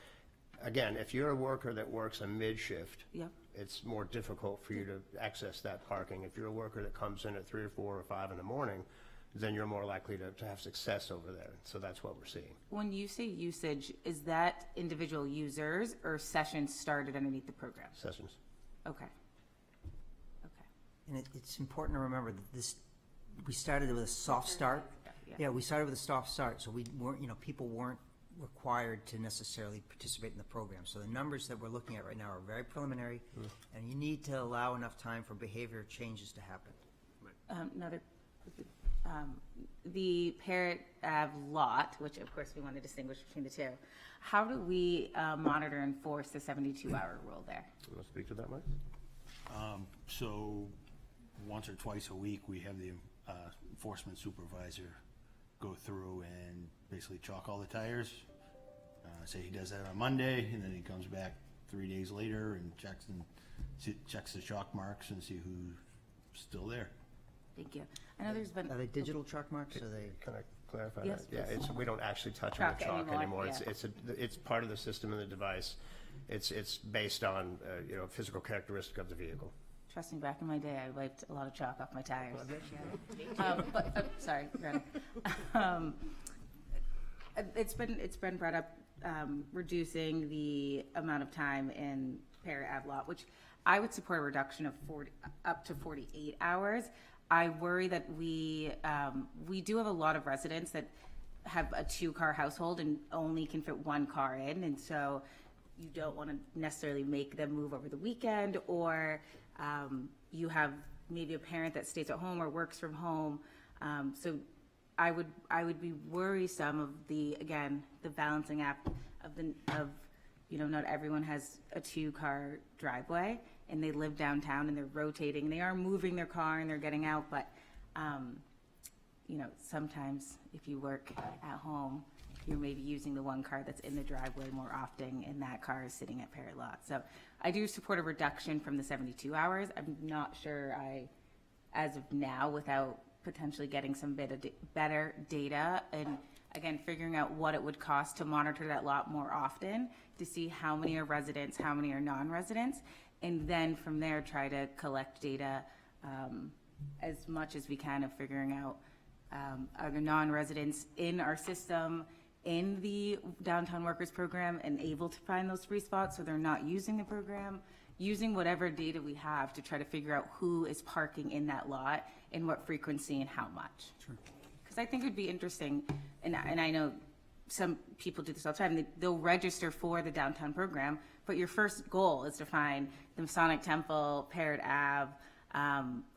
again, if you're a worker that works a mid-shift, Yep. it's more difficult for you to access that parking. If you're a worker that comes in at 3 or 4 or 5 in the morning, then you're more likely to have success over there. So that's what we're seeing. When you say usage, is that individual users or sessions started underneath the program? Sessions. Okay. Okay. And it's important to remember that we started with a soft start. Yeah. Yeah, we started with a soft start, so we weren't, people weren't required to necessarily participate in the program. So the numbers that we're looking at right now are very preliminary, and you need to allow enough time for behavior changes to happen. The Parrot Ave lot, which of course we want to distinguish between the two, how do we monitor and enforce the 72-hour rule there? You want to speak to that, Mike? So once or twice a week, we have the enforcement supervisor go through and basically chalk all the tires. Say he does that on Monday, and then he comes back 3 days later and checks the chalk marks and see who's still there. Thank you. I know there's been. Are they digital chalk marks, or they? Can I clarify Yes, that? Yeah, please. we don't actually touch Chalk the chalk anymore, anymore. yeah. It's part of the system and the device. It's based on, physical characteristic of the vehicle. Trust me, back in my day, I wiped a lot of chalk off my tires. Sorry, Greta. It's been brought up, reducing the amount of time in Parrot Ave lot, which I would support a reduction of up to 48 hours. I worry that we do have a lot of residents that have a 2-car household and only can fit 1 car in, and so you don't want to necessarily make them move over the weekend, or you have maybe a parent that stays at home or works from home. So I would be worrisome of the balancing act of not everyone has a 2-car driveway and they live downtown and they're rotating. They are moving their car and they're getting out, but sometimes if you work at home, you're maybe using the 1 car that's in the driveway more often, and that car is sitting at Parrot Lot. So I do support a reduction from the 72 hours. I'm not sure as of now, without potentially getting some better data, and again, figuring out what it would cost to monitor that lot more often to see how many are residents, how many are non-residents, and then from there try to collect data as much as we can of figuring out are the non-residents in our system, in the downtown workers program, and able to find those free spots so they're not using the program, using whatever data we have to try to figure out who is parking in that lot and what frequency and how much. Sure. Because I think it would be interesting, and I know some people do this all the time, they'll register for the downtown program, but your first goal is to find the Masonic Temple, Parrot Ave,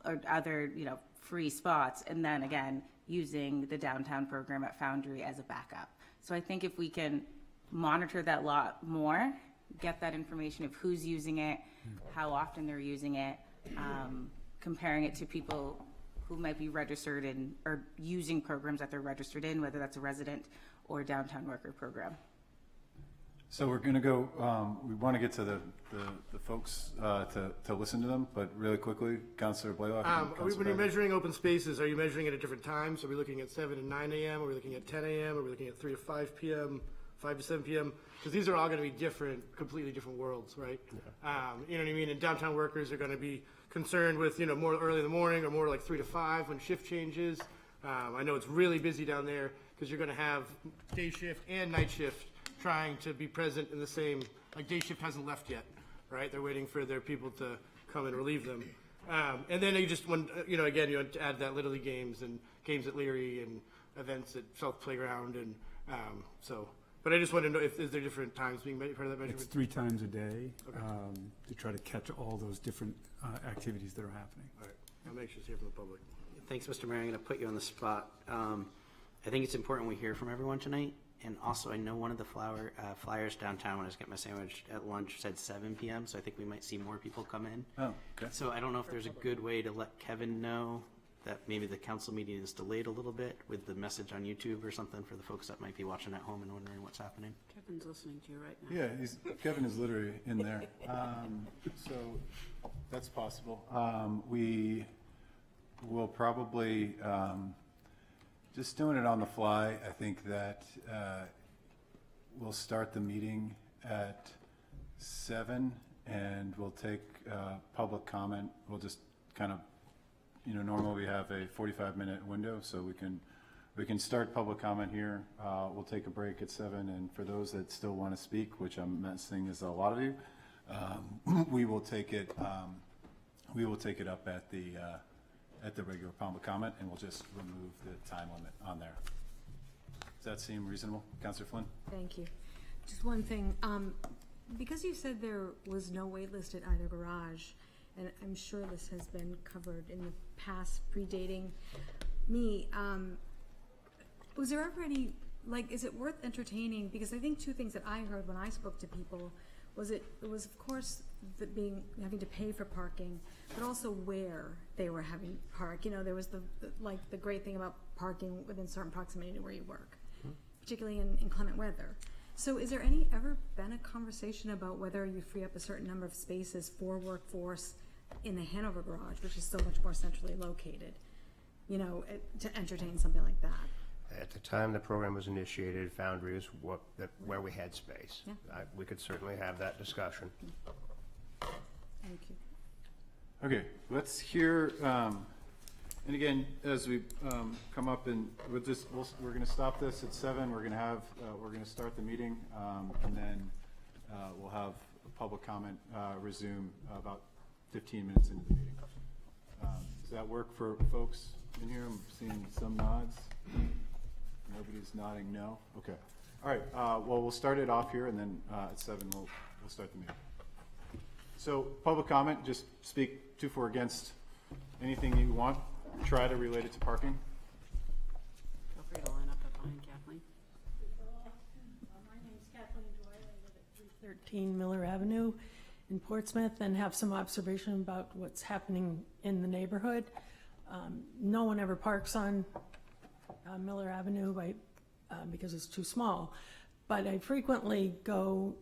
or other, free spots, and then again, using the downtown program at Foundry as a backup. So I think if we can monitor that lot more, get that information of who's using it, how often they're using it, comparing it to people who might be registered in or using programs that they're registered in, whether that's a resident or a downtown worker program. So we're going to go, we want to get to the folks to listen to them, but really quickly, Councilor Blaylock. and When Councilor you're Bennett. measuring open spaces, are you measuring it at different times? Are we looking at 7 and 9 a.m.? Are we looking at 10 a.m.? Are we looking at 3 to 5 p.m., 5 to 7 p.m.? Because these are all going to be different, completely different worlds, right? You know what I mean? And downtown workers are going to be concerned with, more early in the morning or more like 3 to 5 when shift changes. I know it's really busy down there because you're going to have day shift and night shift trying to be present in the same, like day shift hasn't left yet, right? They're waiting for their people to come and relieve them. And then you just, again, you add that Little League games and games at Leary and events at South Playground, and so. But I just want to know if is there different times being part of that measurement? It's 3 times a day to try to catch all those different activities that are happening. All right, I'll make sure to hear from the public. Thanks, Mr. Mayor. I'm going to put you on the spot. I think it's important we hear from everyone tonight. And also, I know one of the flyers downtown when I was getting my sandwich at lunch said 7 p.m., so I think we might see more people come in. Oh, okay. So I don't know if there's a good way to let Kevin know that maybe the council meeting is delayed a little bit with the message on YouTube or something for the folks that might be watching at home and wondering what's happening. Kevin's listening to you right now. Yeah, Kevin is literally in there. So that's possible. We will probably, just doing it on the fly, I think that we'll start the meeting at 7 and we'll take public comment. We'll just kind of, normally we have a 45-minute window, so we can start public comment here. We'll take a break at 7, and for those that still want to speak, which I'm guessing is a lot of you, we will take it up at the regular public comment, and we'll just remove the time limit on there. Does that seem reasonable, Councilor Flynn? Thank you. Just one thing, because you said there was no wait list at either garage, and I'm sure this has been covered in the past predating me, was there ever any, is it worth entertaining? Because I think 2 things that I heard when I spoke to people was it was of course having to pay for parking, but also where they were having park. There was the great thing about parking within certain proximity to where you work, particularly in inclement weather. So is there ever been a conversation about whether you free up a certain number of spaces for workforce in the Hanover garage, which is so much more centrally located, to entertain something like that? At the time the program was initiated, Foundry was where we had space. Yeah. We could certainly have that discussion. Thank you. Okay, let's hear, and again, as we come up and we're going to stop this at 7. We're going to start the meeting, and then we'll have a public comment resume about 15 minutes into the meeting. Does that work for folks in here? I'm seeing some nods. Nobody's nodding no. Okay. All right. Well, we'll start it off here, and then at 7 we'll start the meeting. So, public comment. Just speak to, for, against anything you want. Try to relate it to parking. Feel free to line up behind Kathleen. My name's Kathleen Doyle. I live at 313 Miller Avenue in Portsmouth, and have some observation about what's happening in the neighborhood. No one ever parks on Miller Avenue because it's too small, but I frequently go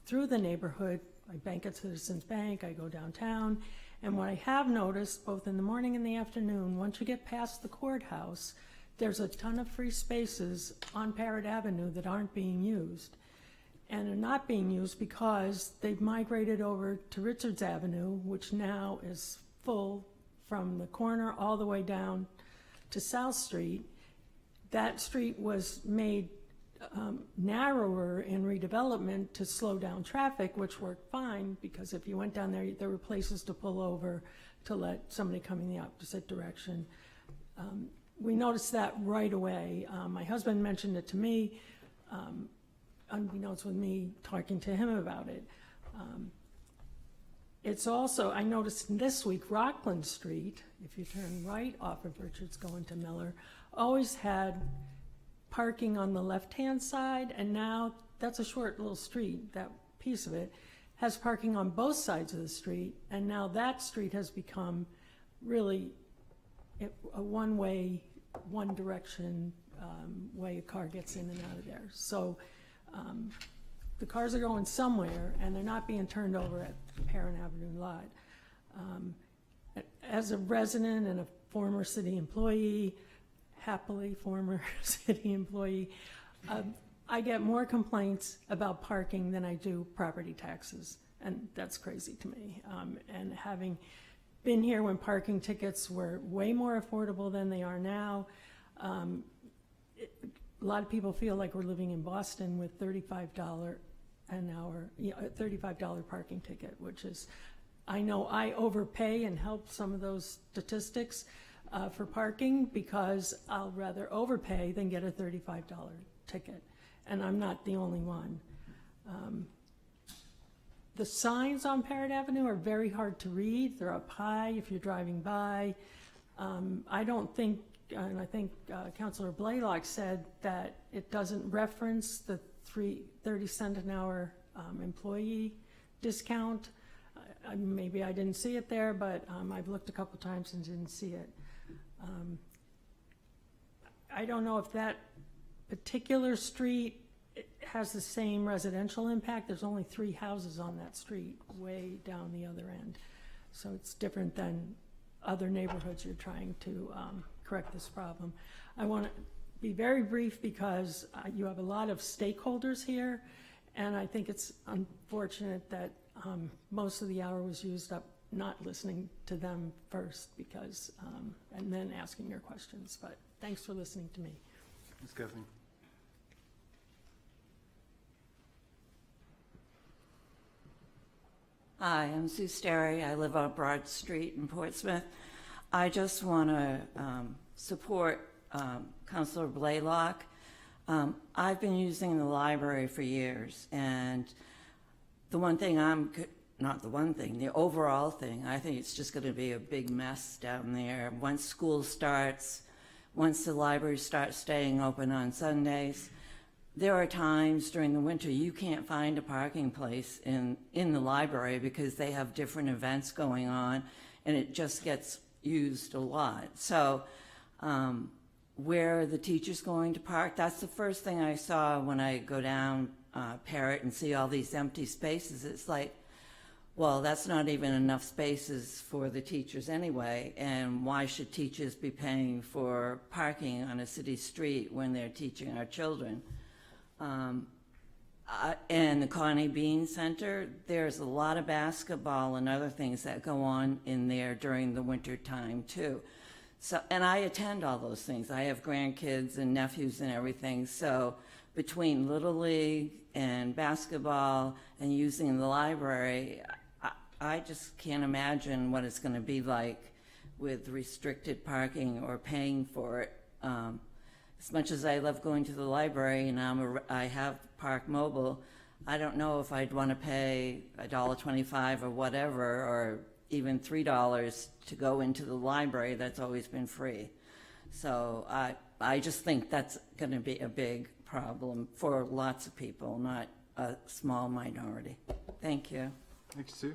through the neighborhood. I bank at Citizens Bank, I go downtown, and what I have noticed both in the morning and the afternoon, once you get past the courthouse, there's a ton of free spaces on Parrott Avenue that aren't being used, and are not being used because they've migrated over to Richards Avenue, which now is full from the corner all the way down to South Street. That street was made narrower in redevelopment to slow down traffic, which worked fine, because if you went down there, there were places to pull over to let somebody come in the opposite direction. We noticed that right away. My husband mentioned it to me, unbeknownst with me talking to him about it. It's also, I noticed this week, Rockland Street, if you turn right off of Richards going to Miller, always had parking on the left-hand side, and now that's a short little street, that piece of it has parking on both sides of the street, and now that street has become really a one-way, one-direction way a car gets in and out of there. So the cars are going somewhere, and they're not being turned over at Parrott Avenue lot. As a resident and a former city employee, happily former city employee, I get more complaints about parking than I do property taxes, and that's crazy to me. And having been here when parking tickets were way more affordable than they are now, a lot of people feel like we're living in Boston with $35 an hour, $35 parking ticket, which is, I know I overpay and help some of those statistics, for parking because I'll rather overpay than get a $35 ticket. And I'm not the only one. The signs on Parrott Avenue are very hard to read. They're up high if you're driving by. I don't think, and I think Councilor Blaylock said that it doesn't reference the 30 cent an hour employee discount. Maybe I didn't see it there, but I've looked a couple times and didn't see it. I don't know if that particular street has the same residential impact. There's only 3 houses on that street, way down the other end. So it's different than other neighborhoods you're trying to correct this problem. I want to be very brief because you have a lot of stakeholders here, and I think it's unfortunate that most of the hour was used up not listening to them first because, and then asking your questions. But thanks for listening to me. Ms. Kathleen. Hi, I'm Sue Sterry. I live on Broad Street in Portsmouth. I just want to support Councilor Blaylock. I've been using the library for years, and the overall thing, I think it's just going to be a big mess down there. Once school starts, once the library starts staying open on Sundays, there are times during the winter you can't find a parking place in the library because they have different events going on, and it just gets used a lot. So where are the teachers going to park? That's the first thing I saw when I go down Parrott and see all these empty spaces. It's like, well, that's not even enough spaces for the teachers anyway, and why should teachers be paying for parking on a city street when they're teaching our children? And the Connie Bean Center, there's a lot of basketball and other things that go on in there during the winter time too. So, and I attend all those things. I have grandkids and nephews and everything. So between Little League and basketball and using the library, I just can't imagine what it's going to be like with restricted parking or paying for it. As much as I love going to the library and I have Park Mobile, I don't know if I'd want to pay $1.25 or whatever, or even $3 to go into the library that's always been free. So I just think that's going to be a big problem for lots of people, not a small minority. Thank you. Thanks, Sue.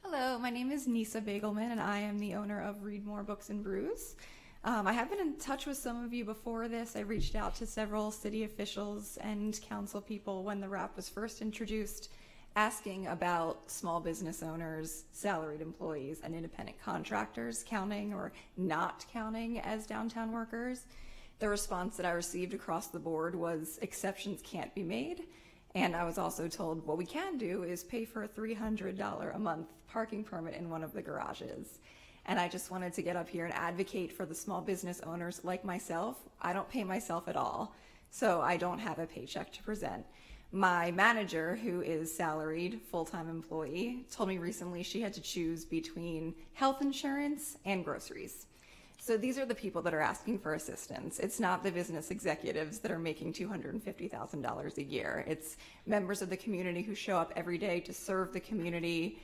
Hello, my name is Nisa Bagelman, and I am the owner of Read More Books and Brews. I have been in touch with some of you before this. I reached out to several city officials and council people when the RAP was first introduced, asking about small business owners, salaried employees, and independent contractors counting or not counting as downtown workers. The response that I received across the board was exceptions can't be made. And I was also told what we can do is pay for a $300 a month parking permit in one of the garages. And I just wanted to get up here and advocate for the small business owners like myself. I don't pay myself at all, so I don't have a paycheck to present. My manager, who is salaried, full-time employee, told me recently she had to choose between health insurance and groceries. So these are the people that are asking for assistance. It's not the business executives that are making $250,000 a year. It's members of the community who show up every day to serve the community,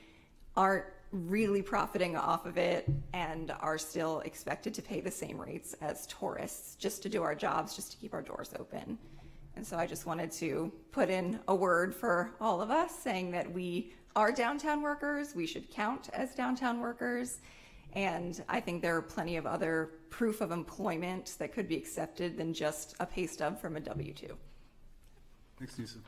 aren't really profiting off of it, and are still expected to pay the same rates as tourists just to do our jobs, just to keep our doors open. And so I just wanted to put in a word for all of us saying that we are downtown workers, we should count as downtown workers. And I think there are plenty of other proof of employment that could be accepted than just a pay stub from a W-2. Thanks, Nisa.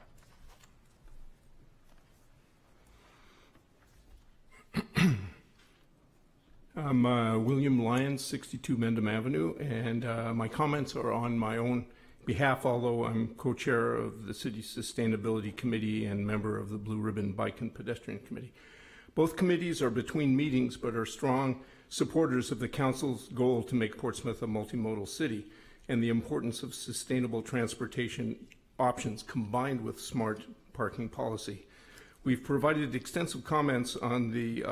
I'm William Lyons, 62 Mendham Avenue, and my comments are on my own behalf, although I'm co-chair of the City's Sustainability Committee and member of the Blue Ribbon Bike and Pedestrian Committee. Both committees are between meetings but are strong supporters of the Council's goal to make Portsmouth a multimodal city and the importance of sustainable transportation options combined with smart parking policy. We've provided extensive comments on the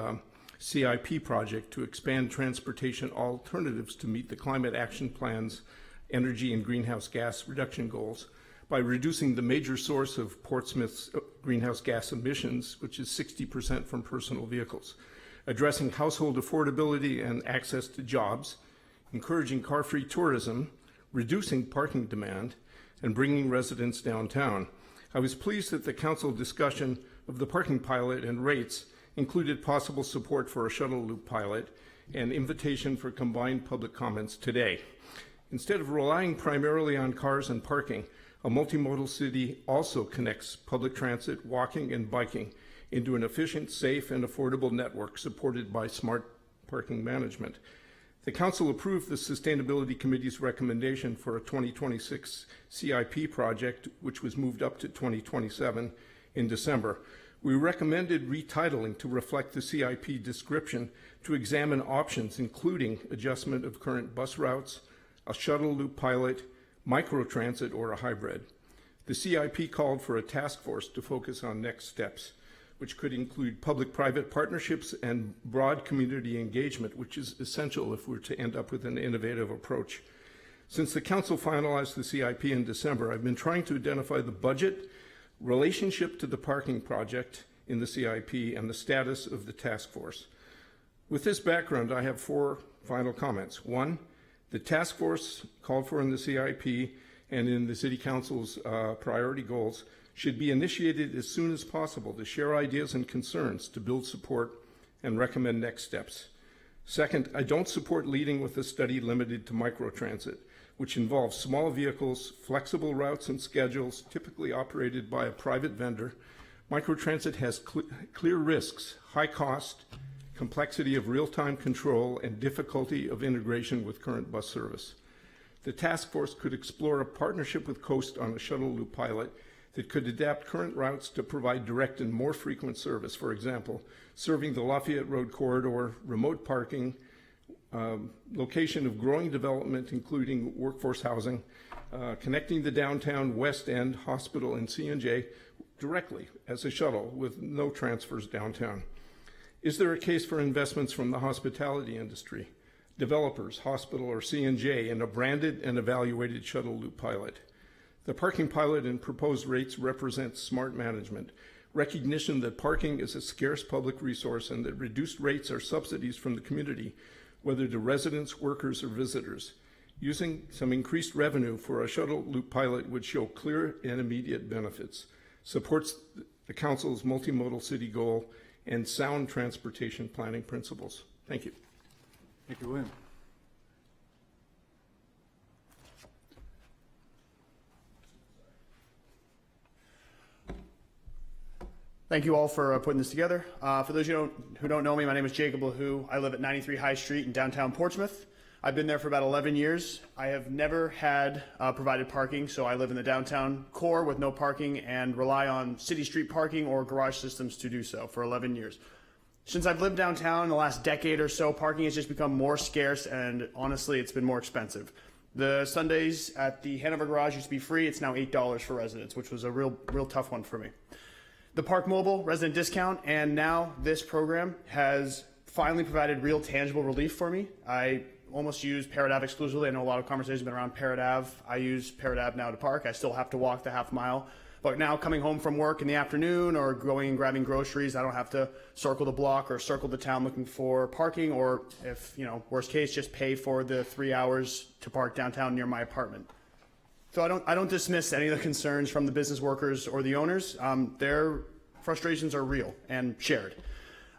CIP project to expand transportation alternatives to meet the Climate Action Plan's energy and greenhouse gas reduction goals by reducing the major source of Portsmouth's greenhouse gas emissions, which is 60% from personal vehicles, addressing household affordability and access to jobs, encouraging car-free tourism, reducing parking demand, and bringing residents downtown. I was pleased that the council discussion of the parking pilot and rates included possible support for a shuttle loop pilot and invitation for combined public comments today. Instead of relying primarily on cars and parking, a multimodal city also connects public transit, walking, and biking into an efficient, safe, and affordable network supported by smart parking management. The council approved the Sustainability Committee's recommendation for a 2026 CIP project, which was moved up to 2027 in December. We recommended retitling to reflect the CIP description to examine options, including adjustment of current bus routes, a shuttle loop pilot, microtransit, or a hybrid. The CIP called for a task force to focus on next steps, which could include public-private partnerships and broad community engagement, which is essential if we're to end up with an innovative approach. Since the council finalized the CIP in December, I've been trying to identify the budget, relationship to the parking project in the CIP, and the status of the task force. With this background, I have 4 final comments. 1, the task force called for in the CIP and in the City Council's priority goals should be initiated as soon as possible to share ideas and concerns, to build support, and recommend next steps. Second, I don't support leading with a study limited to microtransit, which involves small vehicles, flexible routes and schedules, typically operated by a private vendor. Microtransit has clear risks, high cost, complexity of real-time control, and difficulty of integration with current bus service. The task force could explore a partnership with Coast on a shuttle loop pilot that could adapt current routes to provide direct and more frequent service. For example, serving the Lafayette Road corridor, remote parking, location of growing development, including workforce housing, connecting the downtown West End Hospital and C&J directly as a shuttle with no transfers downtown. Is there a case for investments from the hospitality industry, developers, hospital, or C&J in a branded and evaluated shuttle loop pilot? The parking pilot and proposed rates represent smart management, recognition that parking is a scarce public resource and that reduced rates are subsidies from the community, whether to residents, workers, or visitors. Using some increased revenue for a shuttle loop pilot would show clear and immediate benefits, supports the council's multimodal city goal, and sound transportation planning principles. Thank you. Thank you, William. Thank you all for putting this together. For those who don't know me, my name is Jacob LaHoo. I live at 93 High Street in downtown Portsmouth. I've been there for about 11 years. I have never had provided parking, so I live in the downtown core with no parking and rely on city street parking or garage systems to do so for 11 years. Since I've lived downtown in the last decade or so, parking has just become more scarce, and honestly, it's been more expensive. The Sundays at the Hanover Garage used to be free. It's now $8 for residents, which was a real tough one for me. The Park Mobile resident discount and now this program has finally provided real tangible relief for me. I almost use Parrot Ave exclusively. I know a lot of conversations have been around Parrot Ave. I use Parrot Ave now to park. I still have to walk the half mile. But now coming home from work in the afternoon or going and grabbing groceries, I don't have to circle the block or circle the town looking for parking, or if, worst case, just pay for the 3 hours to park downtown near my apartment. So I don't dismiss any of the concerns from the business workers or the owners. Their frustrations are real and shared.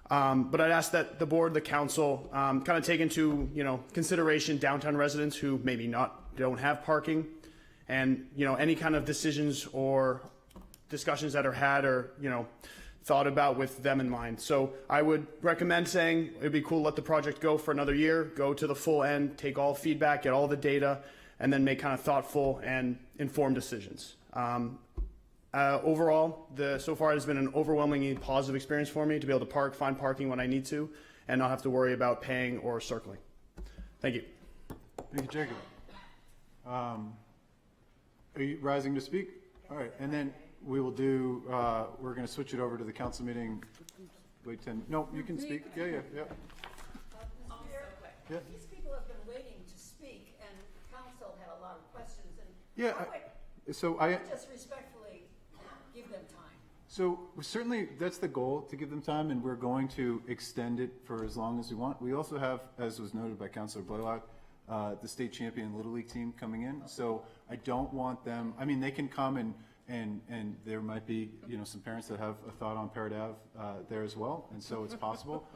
But I'd ask that the board, the council, kind of take into consideration downtown residents who maybe don't have parking, and any kind of decisions or discussions that are had or thought about with them in mind. So I would recommend saying it'd be cool to let the project go for another year, go to the full end, take all feedback, get all the data, and then make kind of thoughtful and informed decisions. Overall, so far it has been an overwhelmingly positive experience for me to be able to find parking when I need to, and not have to worry about paying or circling. Thank you. Thank you, Jacob. Are you rising to speak? All right, and then we will do, we're going to switch it over to the council meeting. Wait 10, no, you can speak. Yeah. Yeah. These people have been waiting to speak, and council had a lot of questions, and Yeah, so I would just respectfully give them time. So certainly, that's the goal, to give them time, and we're going to extend it for as long as we want. We also have, as was noted by Councilor Blaylock, the state champion Little League team coming in. So I don't want them, I mean, they can come and there might be, some parents that have a thought on Parrot Ave there as well, and so it's possible.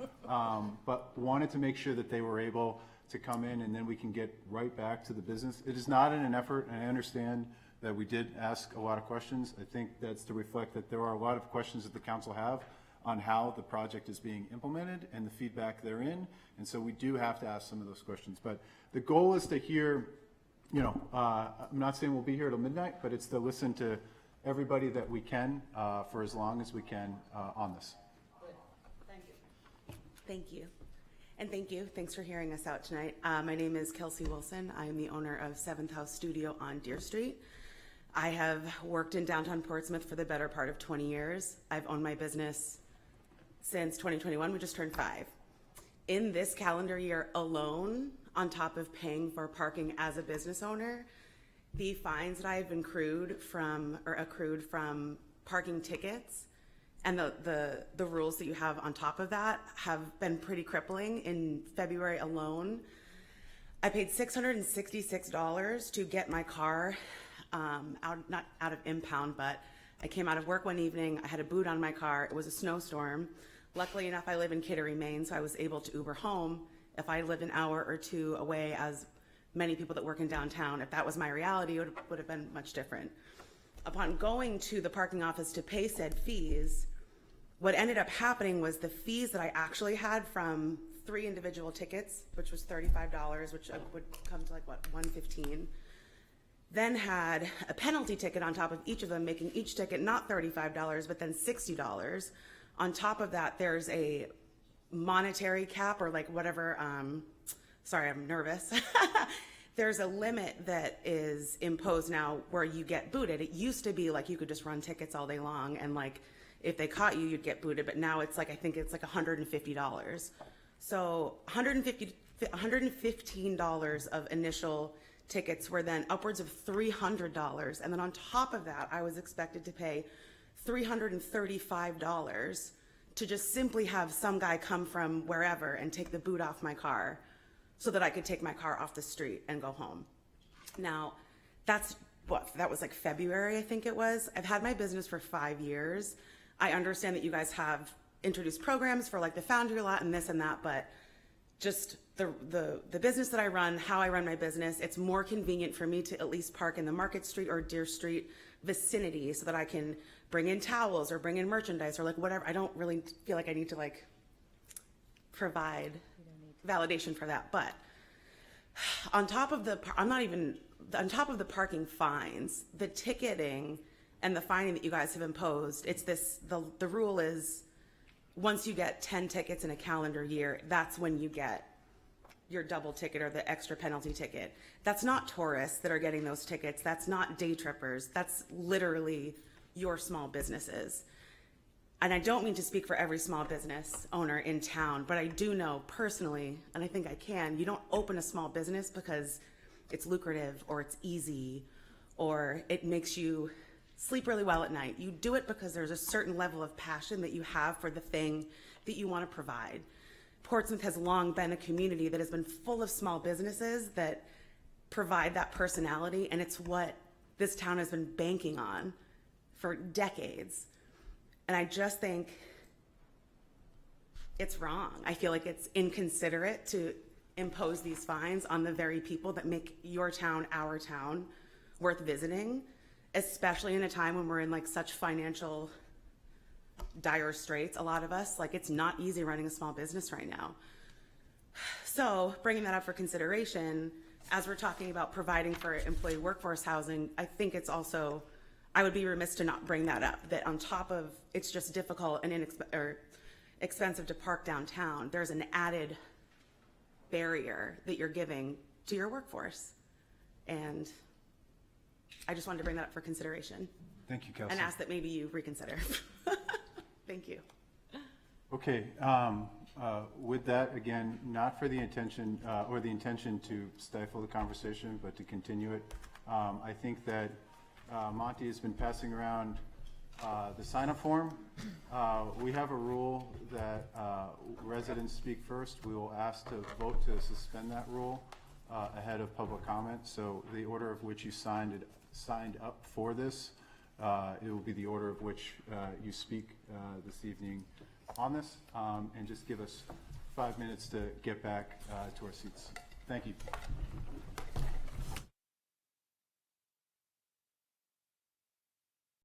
But wanted to make sure that they were able to come in, and then we can get right back to the business. It is not in an effort, and I understand that we did ask a lot of questions. I think that's to reflect that there are a lot of questions that the council have on how the project is being implemented and the feedback therein. And so we do have to ask some of those questions. But the goal is to hear, I'm not saying we'll be here till midnight, but it's to listen to everybody that we can for as long as we can on this. Thank you. Thank you. And thank you. Thanks for hearing us out tonight. My name is Kelsey Wilson. I am the owner of Seventh House Studio on Deer Street. I have worked in downtown Portsmouth for the better part of 20 years. I've owned my business since 2021. We just turned 5. In this calendar year alone, on top of paying for parking as a business owner, the fines that I have accrued from parking tickets and the rules that you have on top of that have been pretty crippling. In February alone, I paid $666 to get my car not out of impound, but I came out of work one evening. I had a boot on my car. It was a snowstorm. Luckily enough, I live in Kittery, Maine, so I was able to Uber home. If I lived an hour or two away, as many people that work in downtown, if that was my reality, it would have been much different. Upon going to the parking office to pay said fees, what ended up happening was the fees that I actually had from 3 individual tickets, which was $35, which would come to $115, then had a penalty ticket on top of each of them, making each ticket not $35, but then $60. On top of that, there's a monetary cap or whatever, sorry, I'm nervous. There's a limit that is imposed now where you get booted. It used to be you could just run tickets all day long, and if they caught you, you'd get booted, but now it's I think it's $150. So $115 of initial tickets were then upwards of $300, and then on top of that, I was expected to pay $335 to just simply have some guy come from wherever and take the boot off my car so that I could take my car off the street and go home. Now, that was February, I think it was. I've had my business for 5 years. I understand that you guys have introduced programs for the Foundry Lot and this and that, but just the business that I run, how I run my business, it's more convenient for me to at least park in the Market Street or Deer Street vicinity so that I can bring in towels or bring in merchandise or whatever. I don't really feel like I need to provide validation for that. But on top of the parking fines, the ticketing and the fining that you guys have imposed, the rule is once you get 10 tickets in a calendar year, that's when you get your double ticket or the extra penalty ticket. That's not tourists that are getting those tickets. That's not day trippers. That's literally your small businesses. And I don't mean to speak for every small business owner in town, but I do know personally, and I think I can, you don't open a small business because it's lucrative or it's easy or it makes you sleep really well at night. You do it because there's a certain level of passion that you have for the thing that you want to provide. Portsmouth has long been a community that has been full of small businesses that provide that personality, and it's what this town has been banking on for decades. And I just think it's wrong. I feel like it's inconsiderate to impose these fines on the very people that make your town, our town, worth visiting, especially in a time when we're in such financial dire straits, a lot of us. It's not easy running a small business right now. So bringing that up for consideration, as we're talking about providing for employee workforce housing, I think it's also, I would be remiss to not bring that up, that on top of it's just difficult and expensive to park downtown, there's an added barrier that you're giving to your workforce. And I just wanted to bring that up for consideration. Thank you, Kelsey. And ask that maybe you reconsider. Thank you. Okay, with that, again, not for the intention, or the intention to stifle the conversation, but to continue it. I think that Monty has been passing around the sign-up form. We have a rule that residents speak first. We will ask to vote to suspend that rule ahead of public comment. So the order of which you signed up for this, it will be the order of which you speak this evening on this, and just give us 5 minutes to get back to our seats. Thank you.